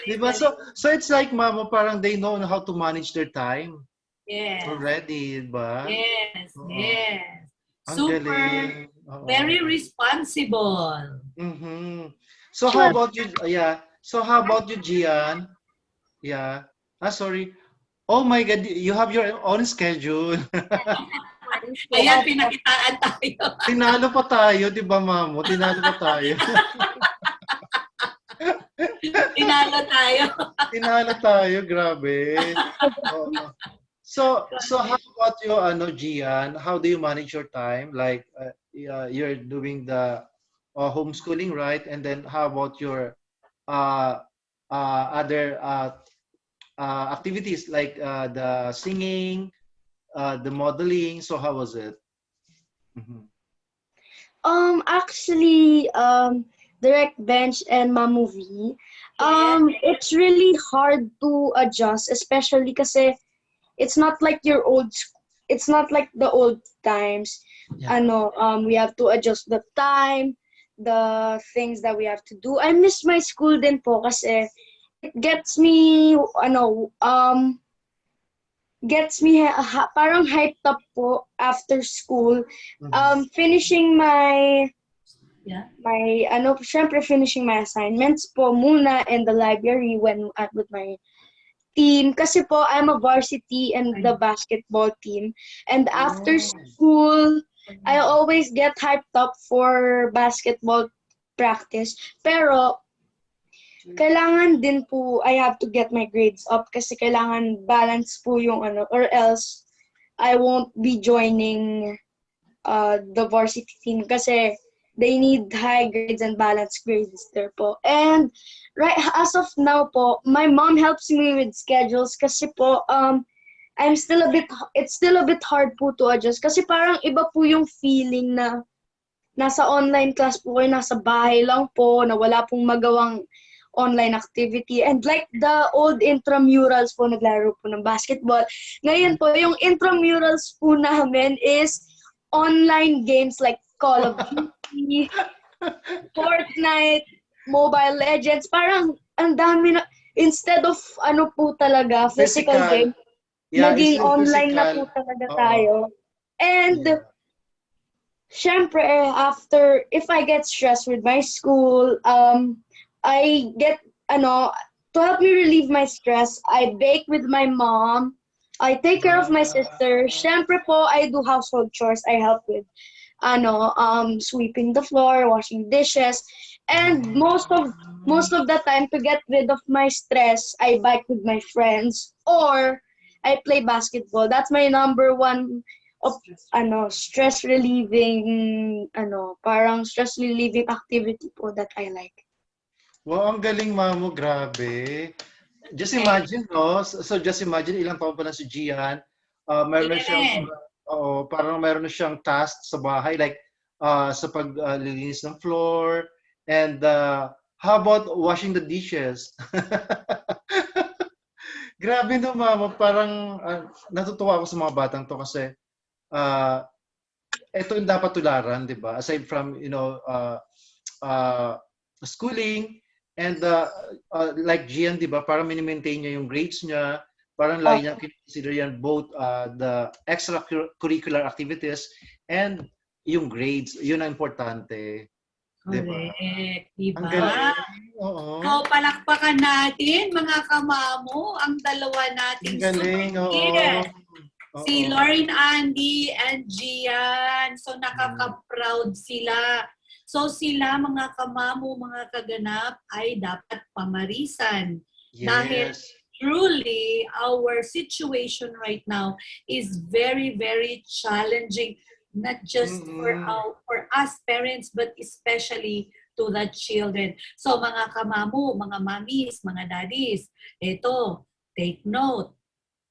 Diba? So it's like mama, parang they know how to manage their time Yes. already, diba? Yes. Oo. Yes. Ang Super, galing. Oo. very responsible. Mm-hmm. So how about you? Yeah. So how about you, Gian? Yeah. Sorry. Oh my God, you have your own schedule. Ayan, pinakitaan tayo. Tinalo pa tayo, di ba, Mamo? Tinalo pa tayo. Tinalo tayo. Tinalo tayo, grabe. Oo. So how about you, Gian? How do you manage your time? Like, you're doing the homeschooling, right? And then how about your uh, other activities like the singing, the modeling? So how was it? Mhm. Actually, Direct Bench and Mamou, Yes. it's really hard to adjust, especially kasi it's not like it's not like the old times. Yeah. We have to adjust the time, the things that we have to do. I miss my school din po kasi it gets me parang hyped up po after school. Mhm. Finishing Yeah. syempre finishing my assignments po muna in the library when with my team. Kasi po, I'm a varsity and the basketball team. And after Oh. school, I always get hyped up for basketball practice. Pero, kailangan din po, I have to get my grades up kasi kailangan balance po yung or else I won't be joining the varsity team kasi they need high grades and balanced grades there po. And right as of now po, my mom helps me with schedules kasi po it's still a bit hard po to adjust kasi parang iba po yung feeling na nasa online class po kayo, nasa bahay lang po, na wala pong magawang online activity. And like the old intramurals po, naglaro po ng basketball. Ngayon po, yung intramurals po namin is online games like Call of Duty, Fortnite, Mobile Legends. Parang ang dami na, instead of po talaga, physical Physical. game, Yeah, it's naging still online na po physical. talaga Oo. tayo. And Yeah. syempre, after, if I get stressed with my school, I get, to help me relieve my stress, I bake with my mom, I take care of my sister. Syempre po, I do household chores. I help with, sweeping the floor, washing dishes, and most of the time, to get rid of my stress, I bike with my friends, or I play basketball. That's my number one of stress relieving parang stress relieving activity po that I like. Wow, ang galing, Mamo. Grabe. Just Thank imagine, no? So just imagine ilang taon pa lang si Gian. Meron na siyang you. parang meron na siyang task sa bahay like sa paglilinis ng floor and how about washing the dishes? Grabe no, Mamo. Parang natutuwa ako sa mga batang to kasi uh, ito yung dapat tularan, 'di ba? Aside from, uh, schooling and like Gian, 'di ba? Parang mini-maintain niya yung grades niya. Parang lagi niya consider yan both the extracurricular activities and yung grades. Yun ang importante, 'di ba? Correct. Ang Diba? galing. Oo. So, palakpakan natin, mga kamamo, ang dalawa Ang nating galing, oo. sumingkit. Si Oo. Lauren, Andie and Gian. So, Mm. nakaka-proud sila. So, sila, mga kamamo, mga kaganap, ay dapat pamarisan. Dahil Yes. truly, our situation right now is very, very challenging. Not just Mm-mm. for us parents, but especially to the children. So mga kamamo, mga mommies, mga daddies, ito, take note.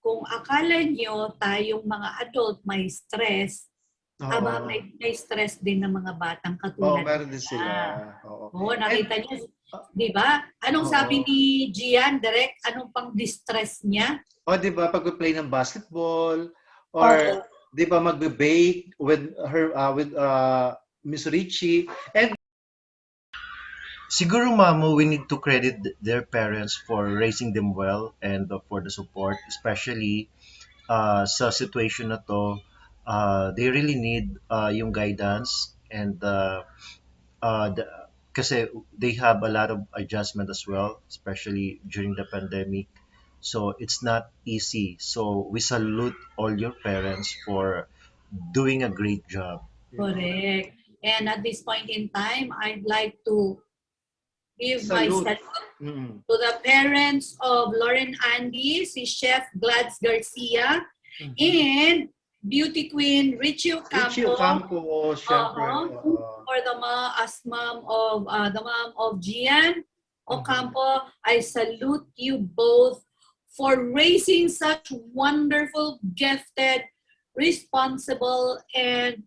Kung akala nyo tayong mga adult may stress, aba Oo. may stress din ng mga batang Oo, katulad meron din sila. nila. Oo. Oo, And, nakita niyo, uh, di ba? Anong sabi oo. ni Gian, direct? Anong pang distress niya? O, di ba, pag-play ng basketball, or, Opo. di ba, magbe-bake with her, with Miss Richie. And siguro, Mamo, we need to credit their parents for raising them well and for the support, especially sa situation na to. They really need yung guidance and the, kasi they have a lot of adjustment as well, especially during the pandemic. So it's not easy. So we salute all your parents for doing a great job. Correct. And at this point in time, I'd like to give my Salute. salute Mm. to the parents of Lauren Andy, si Chef Glads Garcia, And beauty queen Richie Richie Ocampo. Ocampo, syempre. For the mom of Gian Ocampo, I salute you both for raising such wonderful, gifted, responsible, and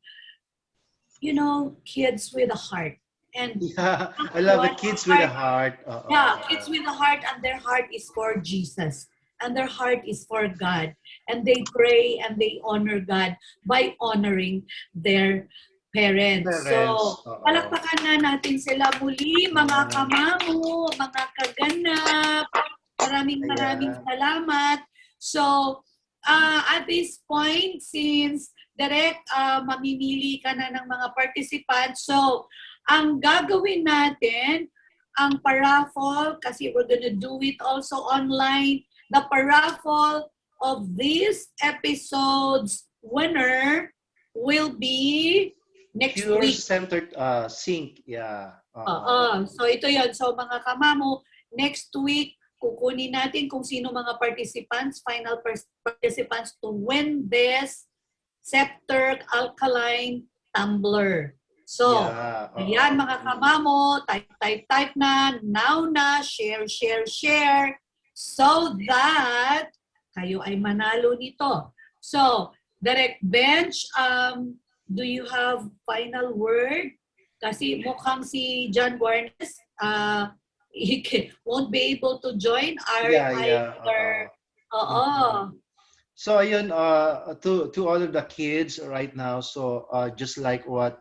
kids with a heart. And Yeah, I love it. Kids with a heart. yeah, kids with a heart, and their heart is for Jesus, and their heart is for God, and they pray and they honor God by honoring their parents. Parents. So, palakpakan na natin sila muli, mga kamamo, mga kaganap. Maraming Ayan. salamat. So, at this point, since direct mamimili ka na ng mga participants, so, ang gagawin natin, ang paraffle, kasi we're gonna do it also online, the paraffle of this episode's winner will be next Pure week. centered sink. Yeah. So ito yon. So mga kamamo, next week, kukunin natin kung sino mga participants, final participants to win this Scepter Alkaline Tumbler. So, ayan mga kamamo, type na, now na, share, so that kayo ay manalo nito. So, Direct Bench, do you have final word? Kasi mukhang si John Guarnes, he won't be able to join our So ayun, to all of the kids right now, so just like what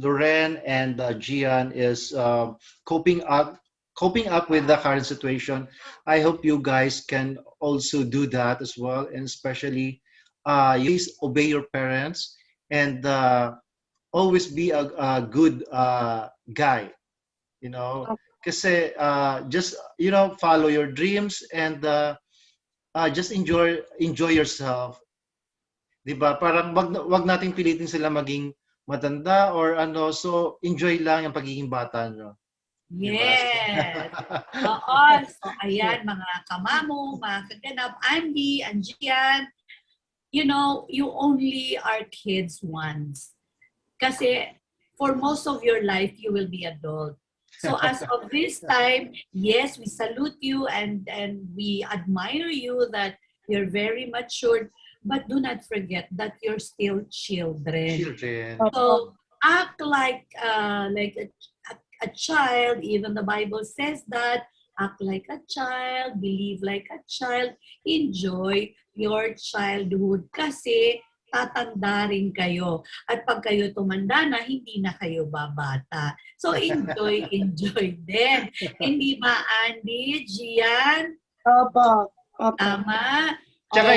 Loren and Gian is coping up with the current situation, I hope you guys can also do that as well, and especially you please obey your parents and always be a good guy, kasi just follow your dreams and just enjoy yourself. 'Di ba? Parang wag nating pilitin sila maging matanda or ano, so enjoy lang yung pagiging bata nyo. Yes. So ayan mga kamamo, mga kaganap, Andie and Gian, you only are kids once. Kasi for most of your life, you will be adult. So as of this time, yes, we salute you and we admire you that you're very matured, but do not forget that you're still children. So act like a child. Even the Bible says that. Act like a child, believe like a child, enjoy your childhood kasi tatanda rin kayo. At pag kayo tumanda na, hindi na kayo babata. So, enjoy din. Hindi ba, Andie, Gian? Opo. Tama? Tsaka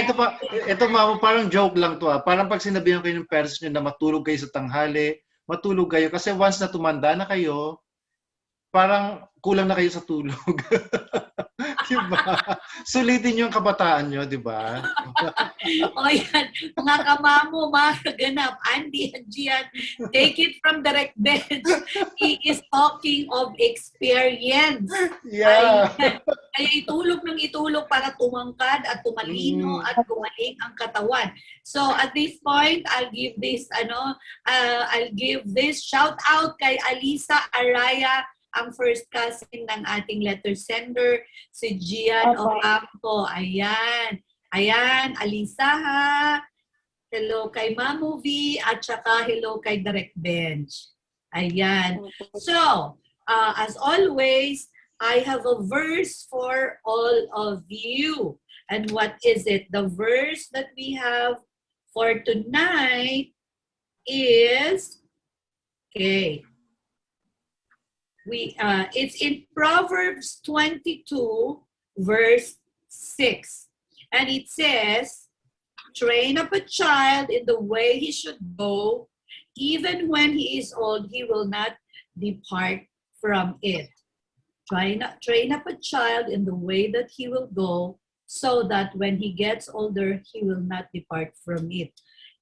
ito Mamo, parang joke lang to. Parang pag sinabihan kayo ng parents nyo na matulog kayo sa tanghali, matulog kayo. Kasi once na tumanda na kayo, parang kulang na kayo sa tulog. Diba? Sulitin yung kabataan nyo, diba? O yan, mga kamamo, mga kaganap, Andie and Gian, take it from Direct Bench. He is talking of experience. Yeah. Kaya itulog para tumangkad at tumalino at gumaling ang katawan. So at this point, I'll give this shout out kay Alisa Araya, ang first cousin ng ating letter sender, si Gian Ocampo. Ayan, Alisa ha. Hello kay Mamou V at saka hello kay Direct Bench. Ayan. So, as always, I have a verse for all of you. And what is it? The verse that we have for tonight is, it's in Proverbs 22, verse 6. And it says, train up a child in the way he should go, even when he is old, he will not depart from it. Train up a child in the way that he will go, so that when he gets older, he will not depart from it.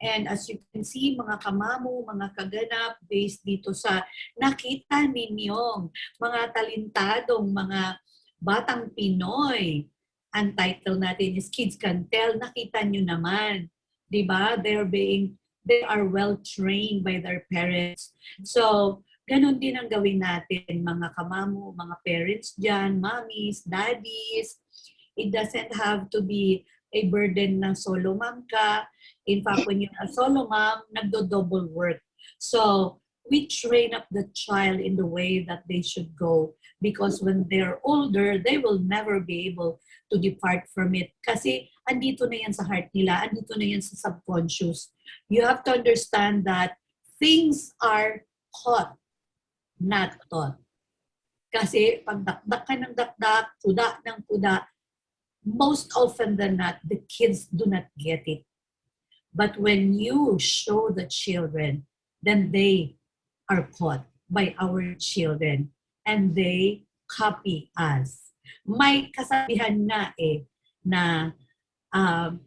And as you can see, mga kamamo, mga kaganap, based dito sa nakita ninyong mga talentadong mga batang Pinoy, ang title natin is Kids Can Tell. Nakita nyo naman, di ba? They are well trained by their parents. So, ganun din ang gawin natin, mga kamamo, mga parents dyan, mommies, daddies. It doesn't have to be a burden na solo mom ka. In fact, when you're a solo mom, nagdo-double work. So, we train up the child in the way that they should go. Because when they're older, they will never be able to depart from it. Kasi andito na yan sa heart nila, andito na yan sa subconscious. You have to understand that things are caught, not taught. Kasi pag dakdak ka ng dakdak, kuda ng kuda, most often than not, the kids do not get it. But when you show the children, then they are caught by our children and they copy us. May kasabihan na na ang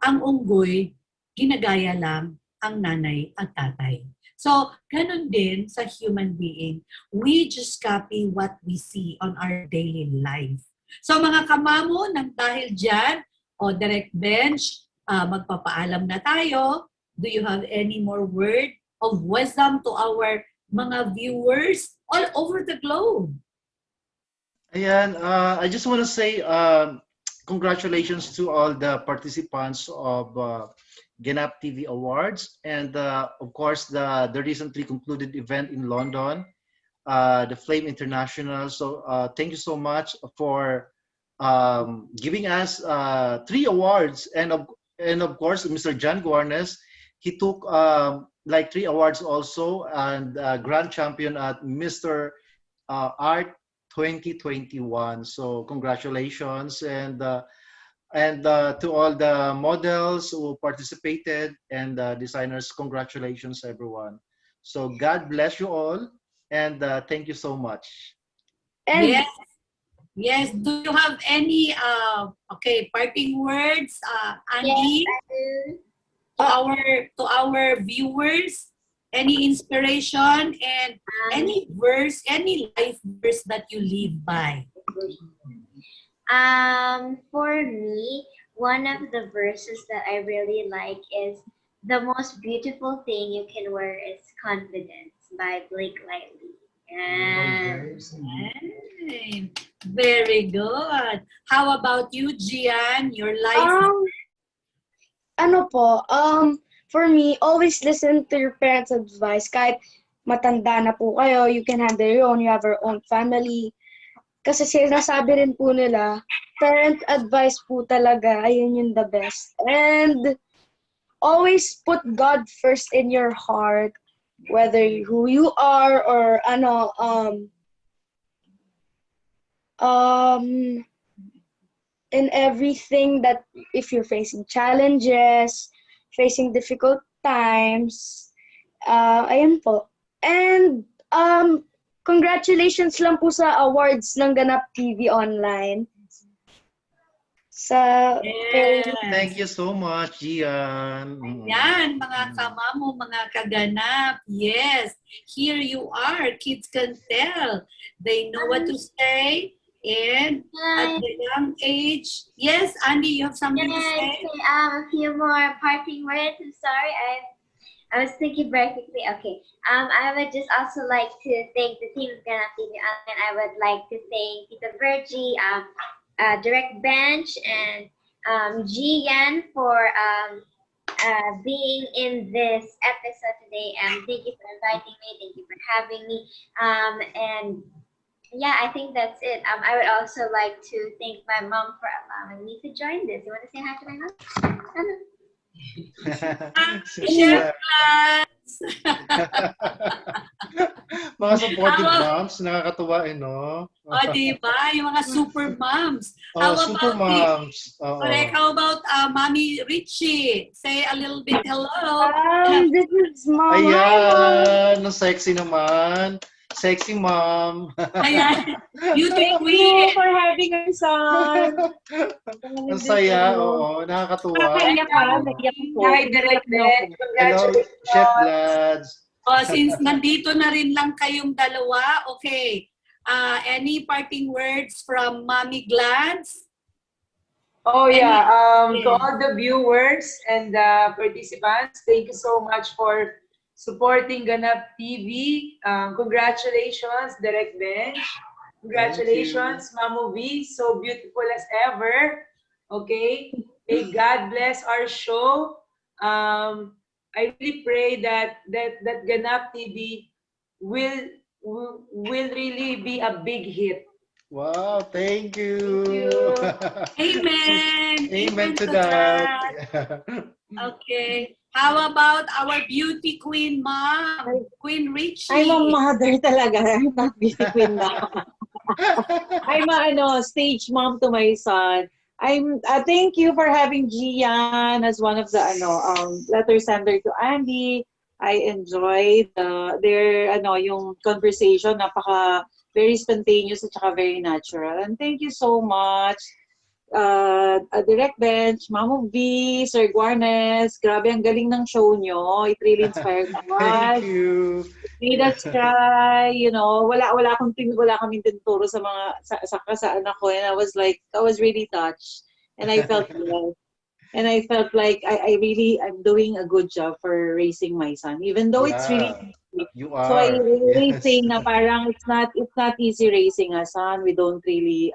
ang unggoy ginagaya lang ang nanay at tatay. So, ganun din sa human being. We just copy what we see on our daily life. So, mga kamamo, nang dahil dyan, direct bench, magpapaalam na tayo. Do you have any more word of wisdom to our mga viewers all over the globe? Ayan, I just want to say congratulations to all the participants of Ganap TV Awards and of course the recently concluded event in London, the Flame International. So thank you so much for giving us 3 awards, and of course Mr. John Guarnes, he took like 3 awards also, and grand champion at Mr. Art 2021. So congratulations, and to all the models who participated and designers, congratulations everyone. So God bless you all, and thank you so much. And Yes. Do you have any parting words, Andie, Yes, I do. to our viewers? Any inspiration and any verse, any life verse that you live by? For me, one of the verses that I really like is "The most beautiful thing you can wear is confidence" by Blake Lively. Yes. Ay, very good. How about you, Gian? Your life? For me, always listen to your parents' advice. Kahit matanda na po kayo, you can handle your own, you have your own family. Kasi sinasabi rin po nila, parent advice po talaga, ayun yung the best. And always put God first in your heart, whether who you are or in everything, that if you're facing challenges, facing difficult times, ayun po. And congratulations lang po sa awards ng Ganap TV Online. Thank you so much, Gian. Yan, mga kamamo, mga kaganap. Yes, here you are. Kids can tell. They know what to say. And at the young age, yes, Andie, you have something to say? A few more parting words. I'm sorry, I was thinking very quickly. Okay. I would just also like to thank the team of Ganap TV, and I would like to thank Tita Virgie, Direct Bench, and Gian for being in this episode today. And thank you for inviting me. Thank you for having me. And yeah, I think that's it. I would also like to thank my mom for allowing me to join this. You want to say hi to my mom? Chef Lance! Mga supportive moms, nakakatuwa no? Diba? Yung mga super moms. Super moms. Correct. How about Mommy Richie? Say a little bit hello. This is Mom. Ayan, no sexy naman. Sexy mom. Ayan. Beauty Thank queen. you for having our son. Ang saya, oo. Nakakatuwa. Hi, Direct Ben. Hello, Chef Lads. Since nandito na rin lang kayong dalawa, okay. Any parting words from Mommy Gladys? Oh yeah, to Yes. all the viewers and participants, thank you so much for supporting Ganap TV. Congratulations, Direct Bench. Thank you. Congratulations, Mamou V, so beautiful as ever. Okay, may God bless our show. I really pray that Ganap TV will will really be a big hit. Wow, thank Thank you. you. Amen. Amen Amen to to that. that. Okay. How about our beauty queen mom, Queen I'm a Richie? mother talaga. I'm not beauty queen na. I'm a stage mom to my son. I'm thank you for having Gian as one of the letter sender to Andy. I enjoyed their yung conversation, napaka very spontaneous at saka very natural. And thank you so much. Direct Bench, Mamou V, Sir Guarnes, grabe ang galing ng show nyo. It really inspired Thank us. you. Made us cry, wala kaming tinuturo sa mga sa anak ko, and I was like I was really touched, and I felt blessed, and I felt like I'm doing a good job for raising my son, even though it's really Yeah, easy. you So I are. really Yes. think na parang it's not easy raising a son. We don't really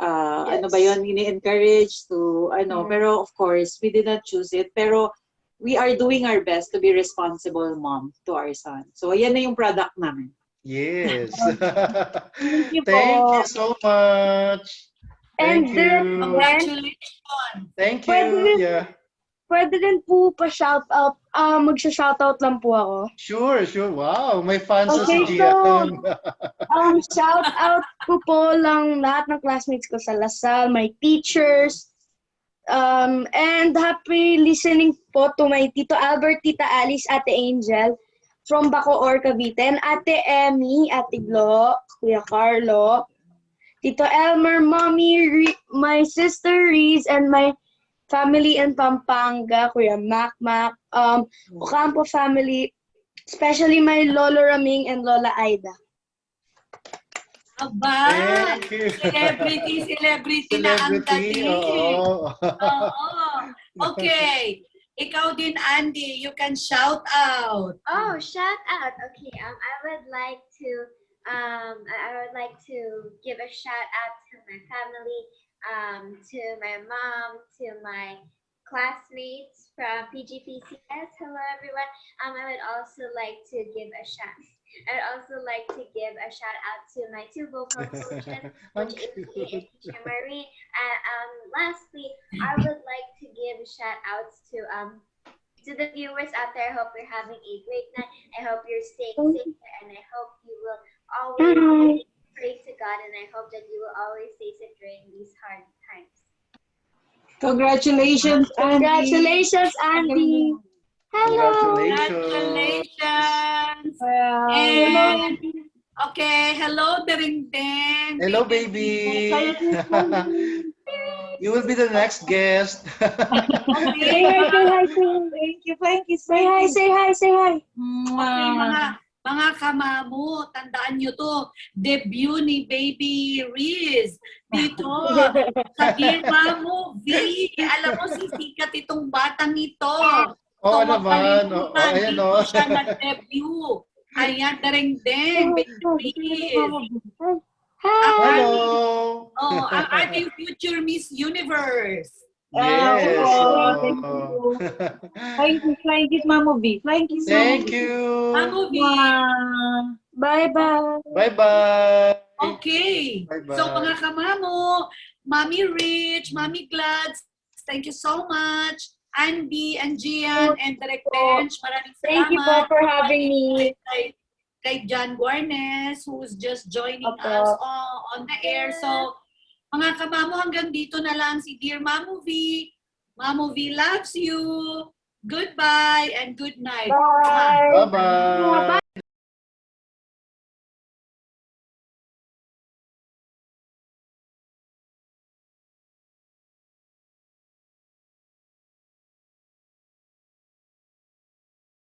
ano ba yun, ini-encourage to pero of course we did not choose it, pero we are doing our best to be responsible mom to our son. So yan na yung product namin. Yes. Thank you Thank you po. so much. Thank And Direct you. Ben, Congratulations. Thank pwede you. rin, Yeah. pwede rin po pa shoutout, magsha-shoutout lang po ako. Sure, sure. Wow, may fans na si Okay, so, Gian. shout out ko po lang lahat ng classmates ko sa Lasal, my teachers, and happy listening po to my Tito Albert, Tita Alice, Ate Angel from Bacoor, Cavite, and Ate Emmy, Ate Glo, Kuya Carlo, Tito Elmer, Mommy, my sister Reese, and my family in Pampanga, Kuya Mac, Ocampo family, especially my Lolo Raming and Lola Aida. Aba, Thank you. celebrity na ang Celebrity, dating. oo. Oo. Okay. Ikaw din, Andy, you can shout out. Oh, shout out. Okay, I would like to give a shout out to my family, to my mom, to my classmates from PGPCS. Hello everyone. I would also like to give a shout out to my two vocal coaches, Ang which is cute. me and Teacher Marie. And lastly, I would like to give shout outs to the viewers out there. I hope you're having a great night. I hope you're staying safe, and I hope you will always pray to God, and I hope that you will always stay safe during these hard times. Congratulations, Andy. Congratulations, Andy. Hello. Congratulations. Well, And, okay, hello, Dering Deng. Hello, baby. You will be the next guest. Say hi, say hi, say hi. Thank you. Say hi, say hi, say hi. Okay, mga kamamo, tandaan nyo to, debut ni Baby Riz dito sa Mamou V. Alam mo, sisikat itong batang ito. Oo naman. Oo, ayan dito o. siya nag-debut. Ayan, Deng, Baby Riz. Hi. Hello. Ang ating future Miss Universe. Yes. Thank oo. you. Flying kiss, Mamou V. Flying kiss, Thank you. Mamou V. Bye-bye. Bye-bye. Okay. Bye-bye. So mga kamamo, Mommy Rich, Mommy Glads, thank you so much. Andie and Gian and Direct Bench, maraming salamat. Thank you po for having me. Kay John Guarnes, who's just joining Opo. us on the air. So, mga kamamo, hanggang dito na lang si Dear Mamou V. Mamou V loves you. Goodbye and good night. Bye. Bye-bye.